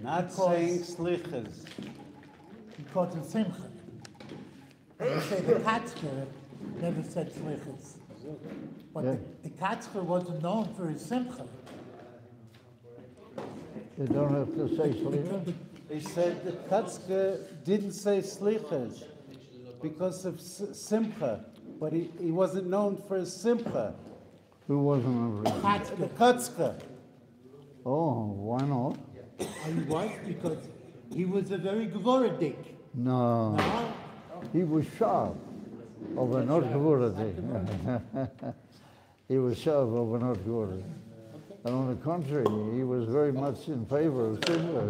Not saying slichas. Because of simcha. You say the Katzker never said slichas. But Yeah. the Katzker wasn't known for his simcha. You don't have to say Slicha? He said the Katzke didn't say slichas because of simcha, but he wasn't known for his simcha. Who wasn't a The Katzke. Oh, why not? And he was because he was a very Gvorodik. No. No? He was sharp of a not Gvurati. He was sharp of a not Gvurati. And on the contrary, he was very much in favor of Simcha.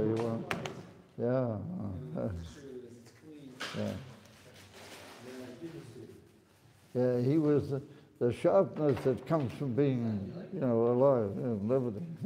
Yeah. Yeah, he was the sharpness that comes from being, alive and living.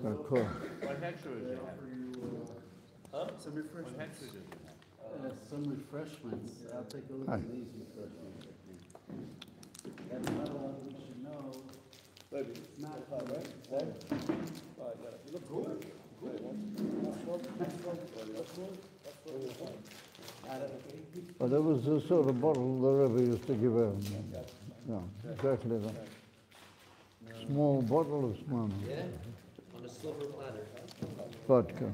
Of course. What hectare is it? Huh? Some refreshments. I'll take a look Hi. at these refreshments. That's another one we should know. It's not hot, right? Well, that was the sort of bottle the Rebbe used to give out. Yeah, exactly that. Small bottle of Smyrna. Yeah? On a silver platter. Vodka.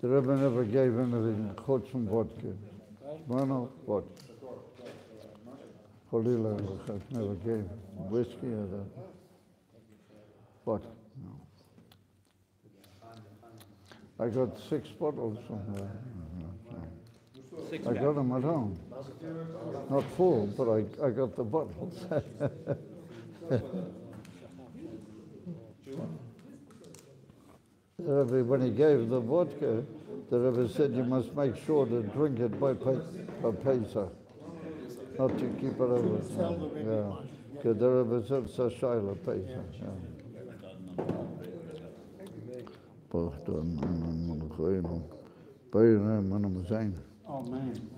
The Rebbe never gave anything chutz from vodka. Smyrna, vodka. Cholila never gave whiskey or that. Vodka, no. I got 6 bottles from there. Six I pack. got them at home. Not full, but I got the bottles. The Rebbe, when he gave the vodka, the Rebbe said you must make sure to drink it by Pesach, not to keep it over. Yeah, because the Rebbe said it's a Shaila Pesach. Yeah. Oh, man.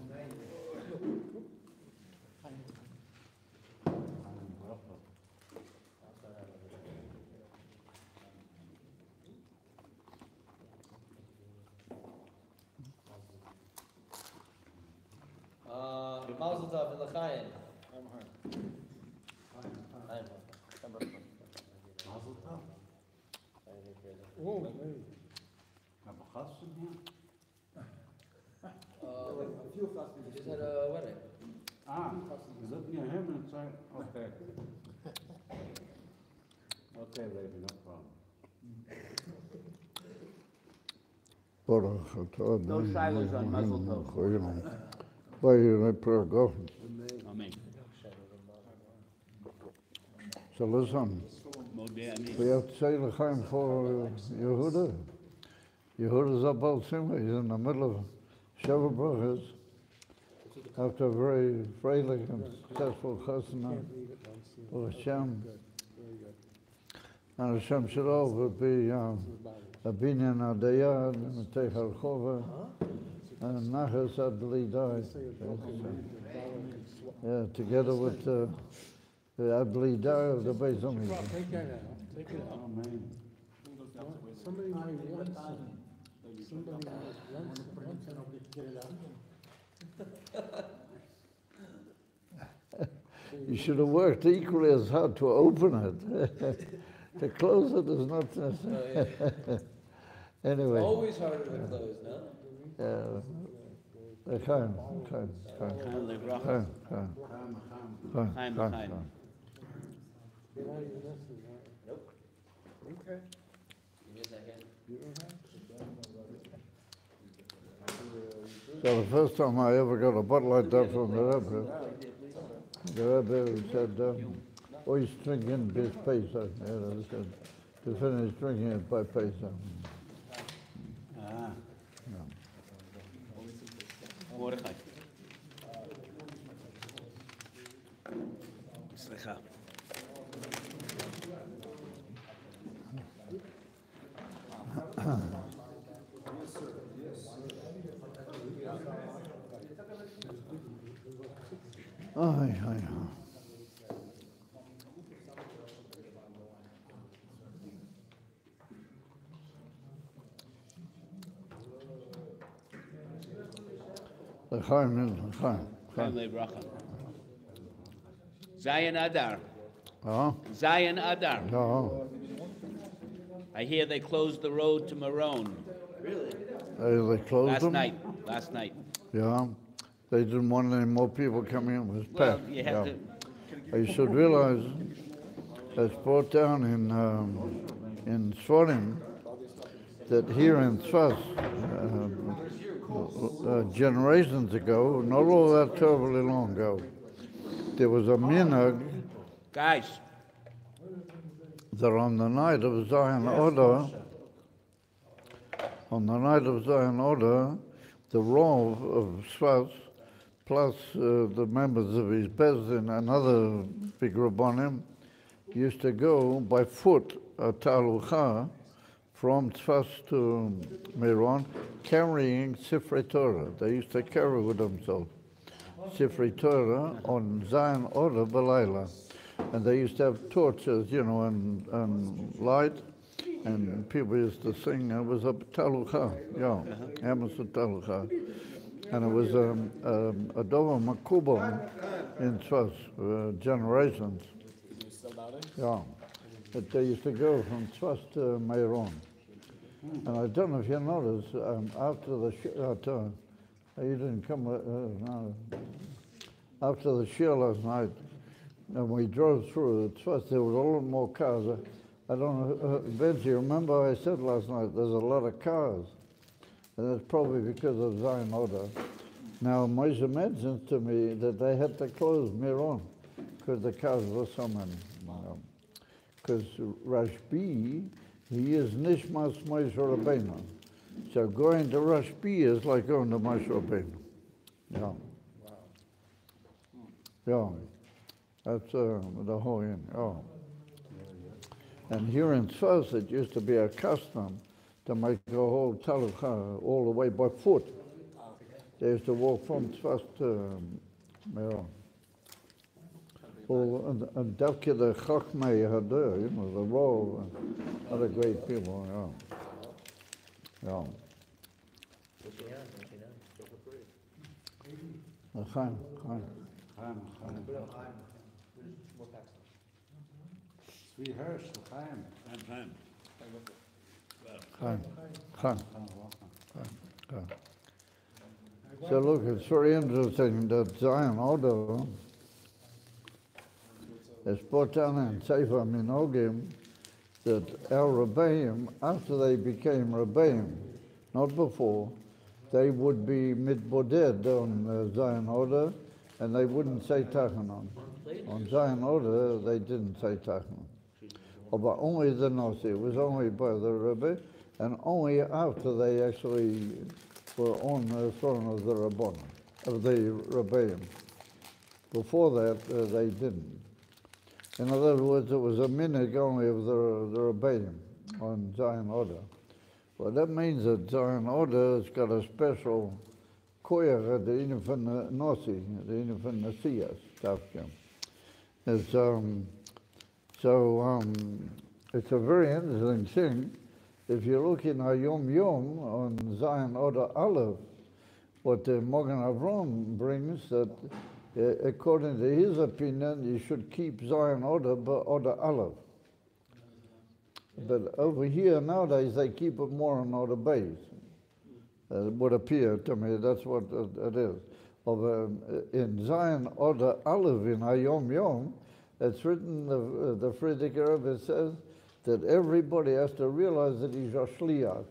Mazel tov and l'chaim. Mazel tov. Have a chassid here? We just had a wedding. You look near him and say, okay. Okay, baby, no problem. No shilas on Mazel Tov. Amen. So listen, we have to say l'chaim for Yehuda. Yehuda's about Simcha. He's in the middle of Sheva Brachas after a very freilich and successful chasana for Hashem. And Hashem Shalom would be a binyan adayad, Metech Archova, and Nachas ad bli dai. Yeah, together with the ad bli dai of the Beis Hamikdash. Take that out. Take it out. Somebody might want some. Somebody might want some. Get it out. You should have worked equally as hard to open it. To close it is not necessary. Anyway. Always harder to close, no? Yeah. Chaim. Nope. Okay. Give me a second. So the first time I ever got a bottle like that from the Rebbe said, always drinking this Pesach. He said, to finish drinking it by Pesach. Mordechai. Slicha. Aye. L'chaim. Lebracha. Zion Adar. Huh? Zion Adar. No. I hear they closed the road to Maron They closed last them? Last night. Yeah. They didn't want any more people coming in. It was Well, packed. you have Yeah. to. You should realize it's brought down in Tzfatim that here in Tzfat, generations ago, not all that terribly long ago, there was a minhag Guys, that on the night of Zion Order, the Rav of Tzfat, plus the members of his Bezdin and other big Rabbanim, used to go by foot, a talucha, from Tzfat to Meron, carrying Sifrei Torah. They used to carry with themselves Sifrei Torah on Zion Order Balayla. And they used to have torches, and light, and people used to sing. It was a talucha, Emerson talucha. And it was a dover makubal in Tzfat, generations. Yeah. But they used to go from Tzfat to Meron. And I don't know if you noticed, after the you didn't come, no. After the shir last night, and we drove through the Tzfat, there was a lot more cars. I don't know, Benji, remember I said last night, there's a lot of cars. And that's probably because of Zion Order. Now, Moshe mentions to me that they had to close Meron because the cars were so many. Because Rashbi, he is Nishmas Moshe Rabbeinu. So going to Rashbi is like going to Moshe Rabbeinu. Yeah. Yeah. That's the whole thing. Oh. And here in Tzfat, it used to be a custom to make the whole talucha all the way by foot. They used to walk from Tzfat to Meron. Well, and Davke the Chachmei had there, the Rav and other great people, yeah. Chaim. Sweet Hirsch, Chaim. Chaim. So look, it's very interesting that Zion Order is put down in Sefer Minogim that our Rebbeim, after they became Rebbeim, not before, they would be mitboded on Zion Order, and they wouldn't say Tachanon. On Zion Order, they didn't say Tachanon. But only the Nasi, it was only by the Rebbe, and only after they actually were on the throne of the Rabbon, of the Rebbeim. Before that, they didn't. In other words, it was a minhag only of the Rebbeim on Zion Order. Well, that means that Zion Order has got a special koyach at the ene van the Nossi, the ene van the Siyas, Tafkim. It's, it's a very interesting thing. If you look in Hayom Yom on Zion Order Aleph, what the Mogen Avram brings, that according to his opinion, you should keep Zion Order, but Order Aleph. But over here nowadays, they keep it more on Order Base. It would appear to me that's what it is. In Zion Order Aleph in Hayom Yom, it's written, the Frierdiker Rebbe says, that everybody has to realize that he's a shliach.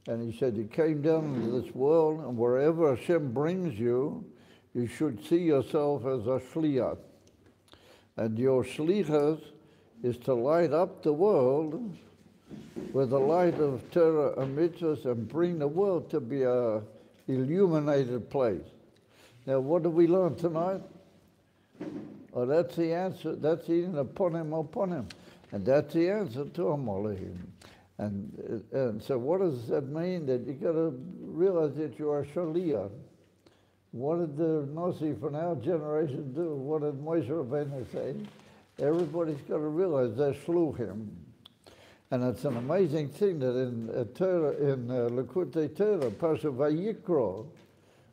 And he said, you came down into this world, and wherever Hashem brings you, you should see yourself as a shliach. And your shlichus is to light up the world with the light of Torah and mitzvahs and bring the world to be a illuminated place. Now, what did we learn tonight? Oh, that's the answer. That's the upon him. And that's the answer to Amalehim. And so what does that mean? That you got to realize that you are Shaliyah. What did the Nossi from our generation do? What did Moshe Rabbeinu say? Everybody's got to realize they're Shluchim. And it's an amazing thing that in Torah, in Likutei Torah, Parshas Vayikro,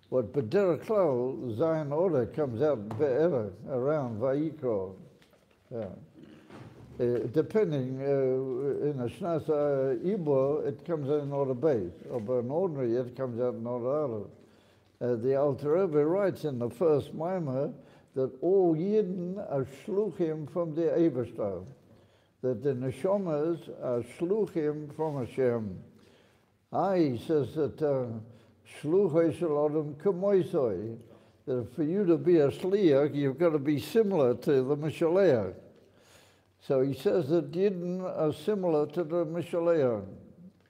what B'derech Klal, Zion Order comes out around Vayikro. Yeah. Depending, in a Shnas Ibo, it comes out in Order Base, or by an ordinary, it comes out in Order Aleph. The Alter Rebbe writes in the first Maimah that all Yidden are Shluchim from the Ebershter, that the Neshomas are Shluchim from Hashem. He says that Shluchei Shel Adam Kamoisoi, that for you to be a Shliach, you've got to be similar to the Mishaleach. So he says that Yidden are similar to the Mishaleach.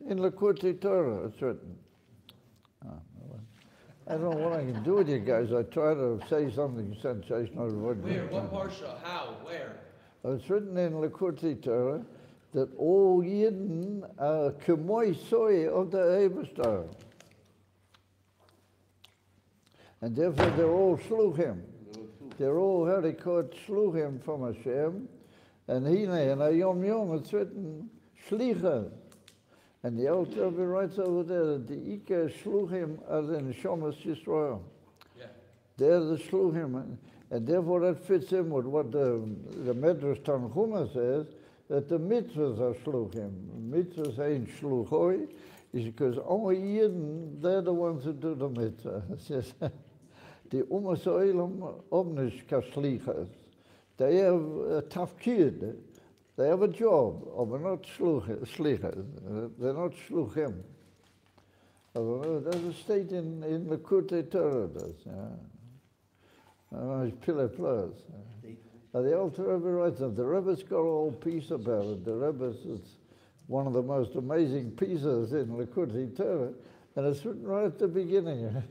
In Likutei Torah, it's written. I don't know what I can do with you guys. I try to say something sensational. Where? What Parsha? How? Where? It's written in Likutei Torah that all Yidden are k'moi soy of the Eibustar. And therefore they're all shluchim. They're all, how they call it, shluchim from Hashem. And hine, and Hayom Yom, it's written shlicha. And the Alter Rebbe writes over there that the Ika Shluchim are the Neshomas Yisrael. Yeah. They're the Shluchim. And therefore that fits in with what the Medrash Tanchuma says, that the mitzvahs are Shluchim. Mitzvahs ain't Shluchoi, is because only Yidden, they're the ones who do the mitzvah. It says, the Umas Oilam Omnish Kashlichas. They have a tafkid. They have a job, but not shlichas. They're not shluchim. There's a state in Likutei Torah. Pillar plus. The Alter Rebbe writes that the Rebbe's got a whole piece about it. The Rebbe's is one of the most amazing pieces in Likutei Torah, and it's written right at the beginning.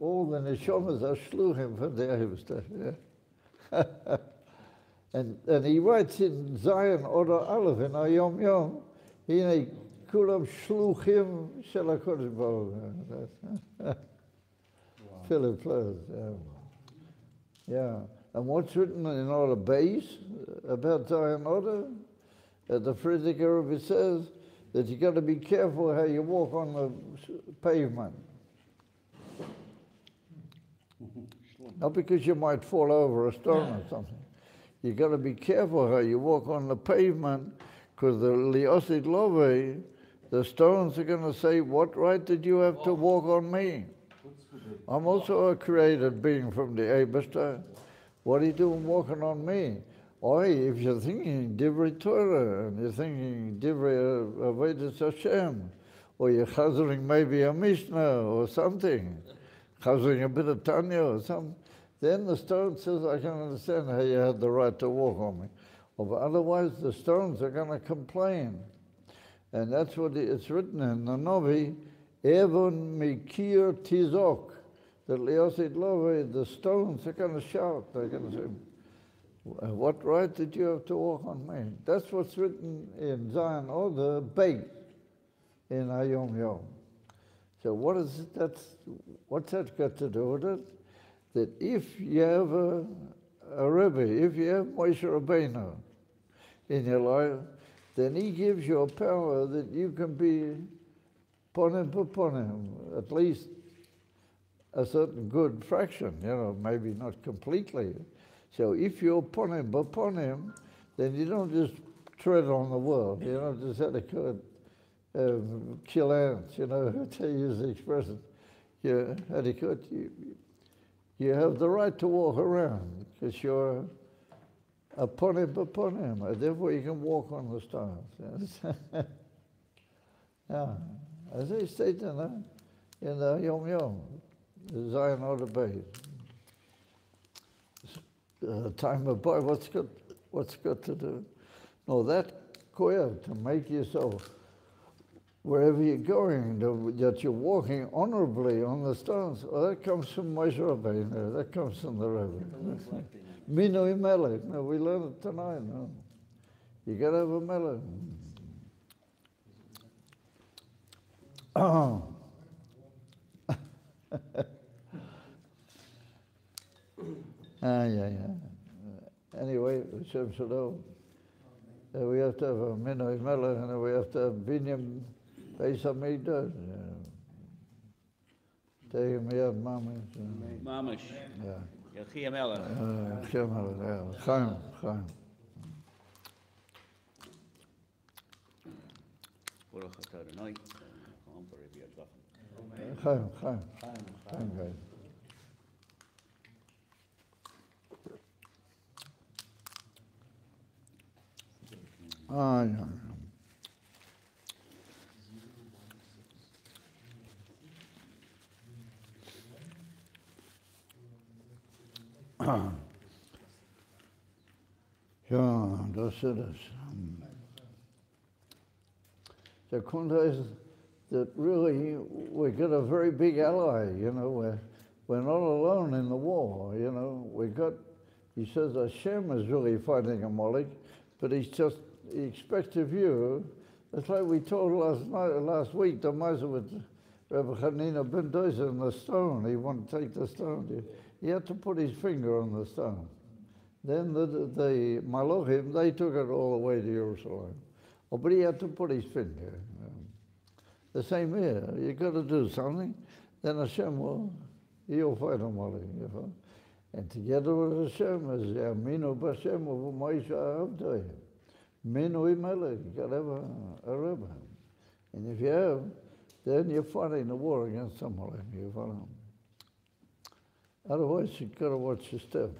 All the neshomas are shluchim from the Eibustar. And he writes in Zion Order Aleph in Hayom Yom, hine kulam shluchim shel HaKadosh Baruch Hu. Philip Fleurs. Yeah. And what's written in Order Base about Zion Order? The Frierdiker Rebbe says that you got to be careful how you walk on the pavement. Not because you might fall over a stone or something. You got to be careful how you walk on the pavement, because the Liosid Love, the stones are going to say, what right did you have to walk on me? I'm also a created being from the Eibustar. What are you doing walking on me? Or if you're thinking Divrei Torah, and you're thinking Divrei Avodas Hashem, or you're chazering maybe a Mishnah or something, chazering a bit of Tanya or something, then the stone says, I can understand how you had the right to walk on me. But otherwise, the stones are going to complain. And that's what it's written in the Novi, Evon Mikir Tizok. that Leosid Love, the stones are going to shout. They're going to say, what right did you have to walk on me? That's what's written in Zion, or the Beit in Hayom Yom. So what's that got to do with it? That if you have a Rebbe, if you have Moshe Rabbeinu in your life, then he gives you a power that you can be ponim, at least a certain good fraction, maybe not completely. So if you're ponim, then you don't just tread on the world. You don't just have to kill ants, to use the expression. You have the right to walk around because you're a ponim, therefore you can walk on the stars. Yeah. As they state in the Yom Yom, the Zion or the Beit. Time of boy, what's good to do? No, that koyah, to make yourself, wherever you're going, that you're walking honorably on the stones, that comes from Moshe Rabbeinu, that comes from the Rebbe. Minui melech, no, we learned it tonight, no. You got to have a melech. Oh. Yeah. Anyway, Hashem Shalom. We have to have a Minoi Melech, and we have to have Binyam Beis HaMikdash. Take him here, Mamish. Mamish. Yeah. Yechia Melech. Yechia Melech, yeah. Chaim. Baruch atah Adonai. Chaim, guys. Yeah. Ja, das ist es. The Kunda is that really we got a very big ally, we're not alone in the war, he says Hashem is really fighting Amalek, but he expects of you. It's like we told last week, the Miser with Rabbi Hanina ben Dozer and the stone. He wanted to take the stone. He had to put his finger on the stone. Then the Malachim, they took it all the way to Jerusalem. Oh, but he had to put his finger. The same here. You got to do something, then Hashem he'll fight Amalek. And together with Hashem is Yaminu B'Hashem of Moshe Avdei. Minui Melech, you got to have a Rebbe. And if you have, then you're fighting the war against Amalek. You follow? Otherwise, you got to watch your step,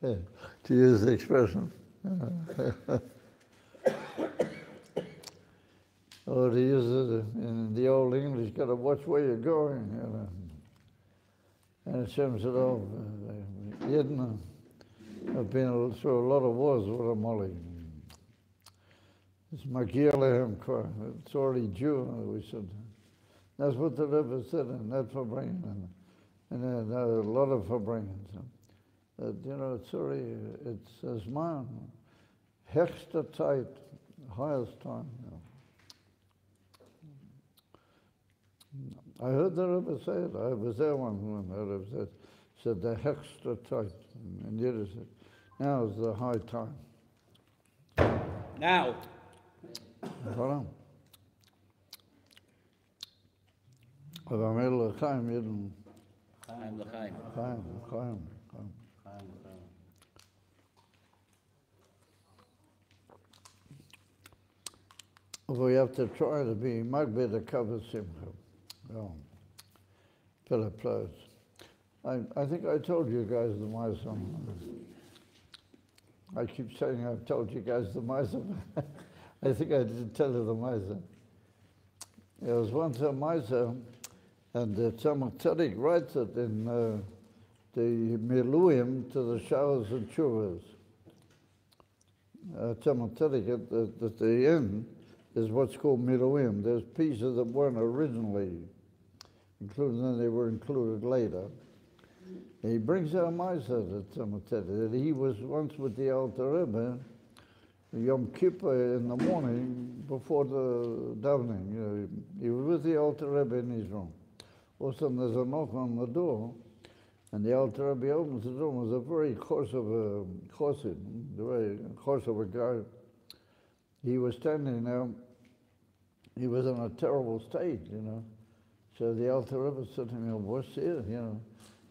to use the expression. Or to use it in the old English, got to watch where you're going. And Hashem said, Yidna have been through a lot of wars with Amalek. It's Magia Lehem Kor. It's already due, we said. That's what the Rebbe said in that Fabringen, and a lot of Fabringen. It's already, it's as man, höchste Zeit, highest time. I heard the Rebbe say it. I was there when the Rebbe said the höchste Zeit. And Yiddish said, now is the high time. Now. Voilà. Aber mir L'chaim jeden. Chaim L'chaim. Chaim. We have to try to be magbid a cover simcha. Philip Place. I think I told you guys the Misa. I keep saying I've told you guys the Misa. I think I didn't tell you the Misa. There was once a Misa, and the Tzemach Tzedek writes it in the Miluim to the Showers and Chuvas. Tzemach Tzedek at the end is what's called Miluim. There's pieces that weren't originally including then they were included later. He brings out a miser that someone said that he was once with the Alter Rebbe, Yom Kippur in the morning before the davening. He was with the Alter Rebbe in his room. All of a sudden there's a knock on the door, and the Alter Rebbe opens the door. It was a very chossid, very chossid guy. He was standing there. He was in a terrible state, So the Alter Rebbe said to him, "What's here?"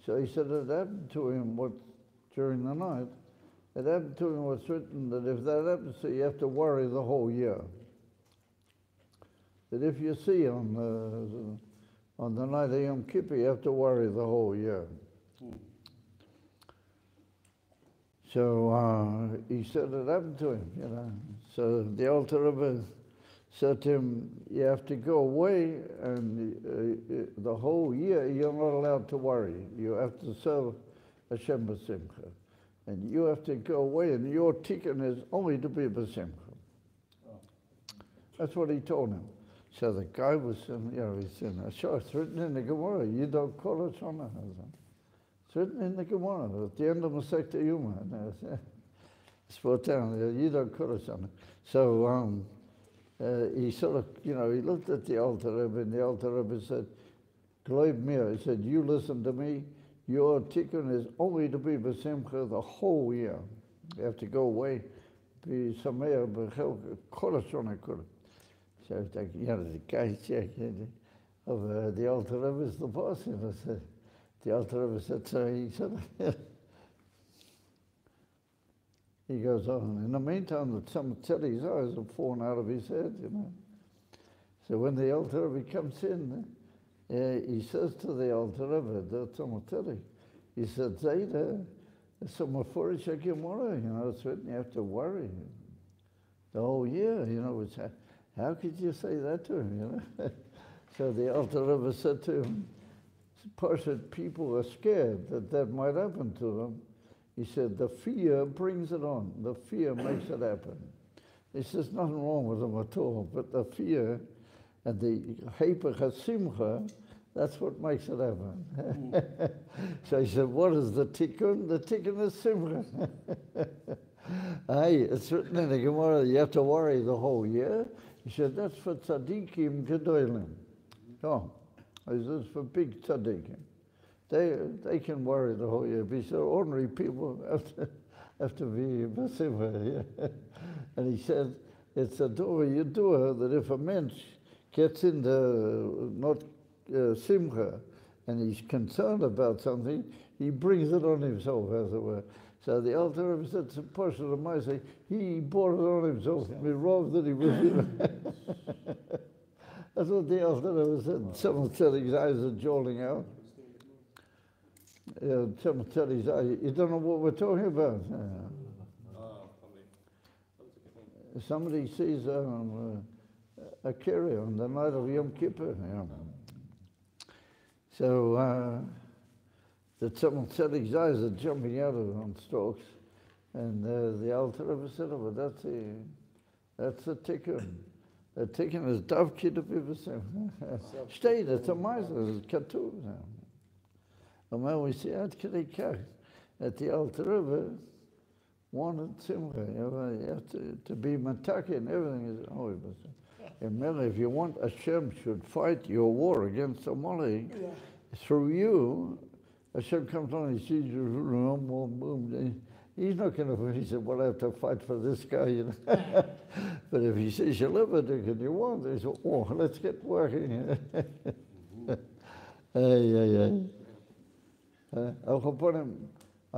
So he said it happened to him during the night. It happened to him what's written, that if that happens to you, you have to worry the whole year. That if you see on the night of Yom Kippur, you have to worry the whole year. So he said it happened to him, So the Alter Rebbe said to him, you have to go away, and the whole year you're not allowed to worry. You have to serve Hashem b'simcha. And you have to go away, and your tikkun is only to be b'simcha. That's what he told him. So the guy was saying, he said, sure, it's written in the Gemara, you don't call it Shana. It's written in the Gemara, at the end of Masechta Yuma. It's put down, you don't call it Shana. So, he sort of, he looked at the Alter Rebbe, and the Alter Rebbe said, Gloib mir, he said, you listen to me, your tikkun is only to be b'simcha the whole year. You have to go away, be sameach b'chelka, kol hashana kula. So, the guy said, the Alter Rebbe is the boss, said, the Alter Rebbe said, so he said, he goes on. In the meantime, some tzadik's eyes have fallen out of his head, So when the Alter Rebbe comes in, he says to the Alter Rebbe, the tzaddik, he said, Zayda, it's a mafurish Gemara, it's written, you have to worry the whole year, how could you say that to him, So the Alter Rebbe said to him, Parshas people are scared that might happen to them. He said, the fear brings it on. The fear makes it happen. He says, nothing wrong with them at all, but the fear and the Hepech HaSimcha, that's what makes it happen. So he said, what is the tikkun? The tikkun is Simcha. Hey, it's written in the Gemara, you have to worry the whole year. He said, that's for tzaddikim gedolim. Oh, he says, for big tzaddikim. They can worry the whole year. But so ordinary people have to be b'simcha. And he said, it's a door you do that if a mensch gets into not simcha and he's concerned about something, he brings it on himself, as it were. So the Alter Rebbe said to Parshas of Ma'aseh, he brought it on himself, rather that he was. That's what the Alter Rebbe said. Someone said his eyes are jolting out. Someone said his eyes, you don't know what we're talking about. Somebody sees a carrier on the night of Yom Kippur. So that someone said his eyes are jumping out of on stalks, and the Alter Rebbe said, "Oh, that's a tikkun. A tikkun is davki to be b'sim. State, it's a miser, it's katuv." And when we see at Kedei that the Alter Rebbe wanted simcha, you have to be mataki, and everything is always b'sim. And really, if you want Hashem should fight your war against Amalek, through you, Hashem comes on and he sees you, boom. He's not going to, he said, well, I have to fight for this guy, But if he says, you live it, and you want it, he says, oh, let's get working. I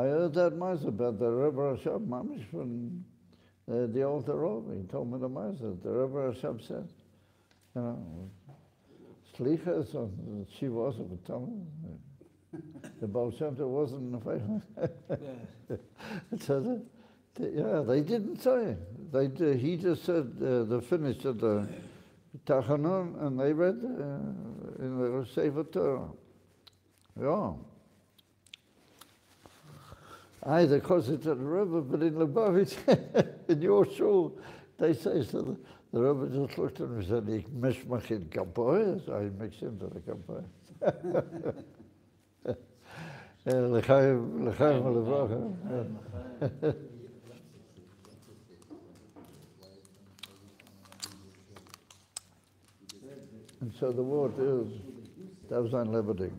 heard that much about the Rebbe Rashab Mamish from the Alter Rebbe. He told me the Master. The Rebbe Rashab said, Slichas on Shivas of the Talmud. The Baal Shem Tov wasn't in the faith. So they didn't say it. He just said the finish of the Tachanun, and they read in the Sefer Torah. Yeah. The Kosit of the Rebbe, but in Lubavitch, in your shul, they say so. The Rebbe just looked at him and said, "Ich mish mach in Kapoy," so I mix into the Kapoy. L'chaim v'levracha. And so the word is, that was unlimited.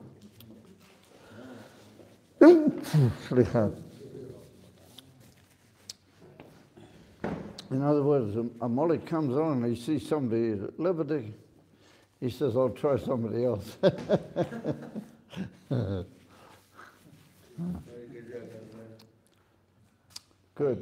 In other words, a Molly comes on and he sees somebody at liberty, he says, I'll try somebody else. Good.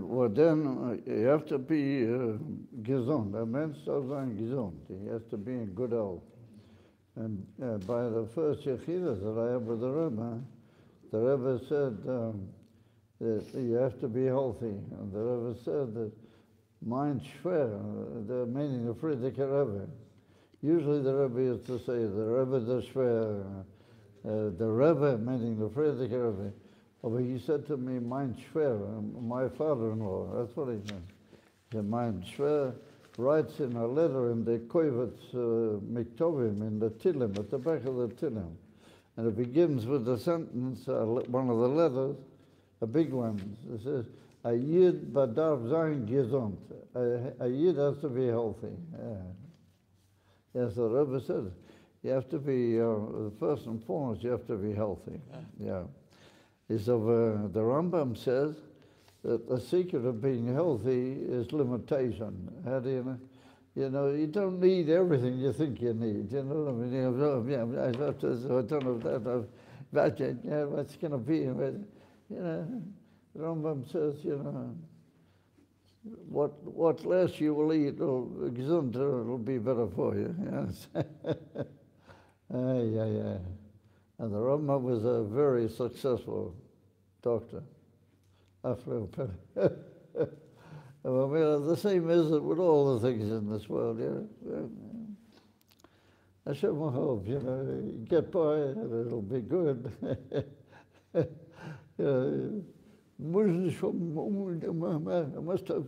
Well, then you have to be gesund. A man soll sein gesund. He has to be in good health. And by the first yechida that I had with the Rebbe said that you have to be healthy. And the Rebbe said that mein schwer, the meaning of Friedrich Rebbe. Usually the Rebbe used to say the Rebbe der schwer, the Rebbe meaning the Friedrich Rebbe. Oh, but he said to me, mein schwer, my father-in-law, that's what he said. He said, mein schwer writes in a letter in the Koivitz Miktovim, in the Tilim, at the back of the Tilim. And it begins with the sentence, one of the letters, a big one. It says, a yid badarf sein gesund. A yid has to be healthy. Yes, the Rebbe said, you have to be, first and foremost, you have to be healthy. Yeah. The Rambam says that the secret of being healthy is limitation. How do you know? You know, you don't need everything you think you need. You know what I mean? I don't know that. What's going to be? You know, the Rambam says, you know, what less you will eat, it'll be better for you. Yes. Yeah. And the Rambam was a very successful doctor. After the same is it with all the things in this world. I should hope, you know, get by and it'll be good. Must have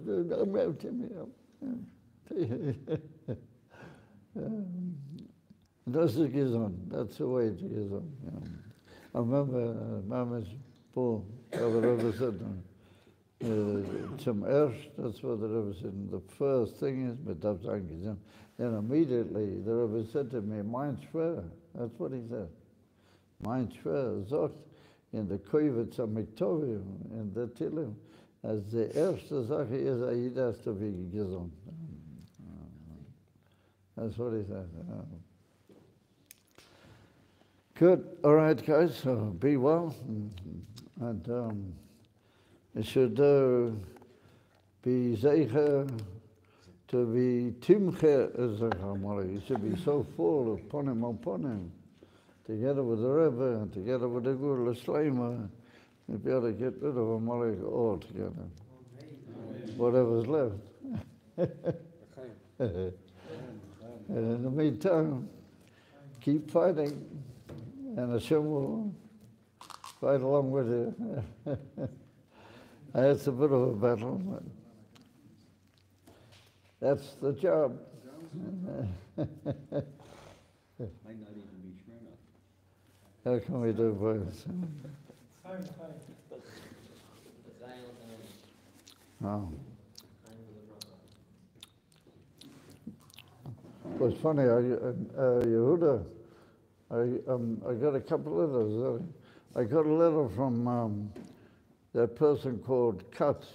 das ist gesund. That's the way to gesund. I remember Mama's pool, the Rebbe said, zum Erst, that's what the Rebbe said. The first thing is, mit darf sein gesund. And immediately the Rebbe said to me, mein schwer. That's what he said. Mein schwer, sagt in the Koivitz Miktovim, in the Tilim, as the erste Sache is, he has to be gesund. That's what he said. Good. All right, guys. So be well, and it should be zeicher to be timche. You should be so full of ponim, together with the Rebbe and together with the Guru L'Shleima. You be able to get rid of a Amalek altogether. Whatever's left. And in the meantime, keep fighting, and Hashem will fight along with you. It's a bit of a battle, but that's the job. Might not even be Shmurna. How can we do both? Oh. It was funny, Yehuda, I got a couple of letters. I got a letter from that person called Katz.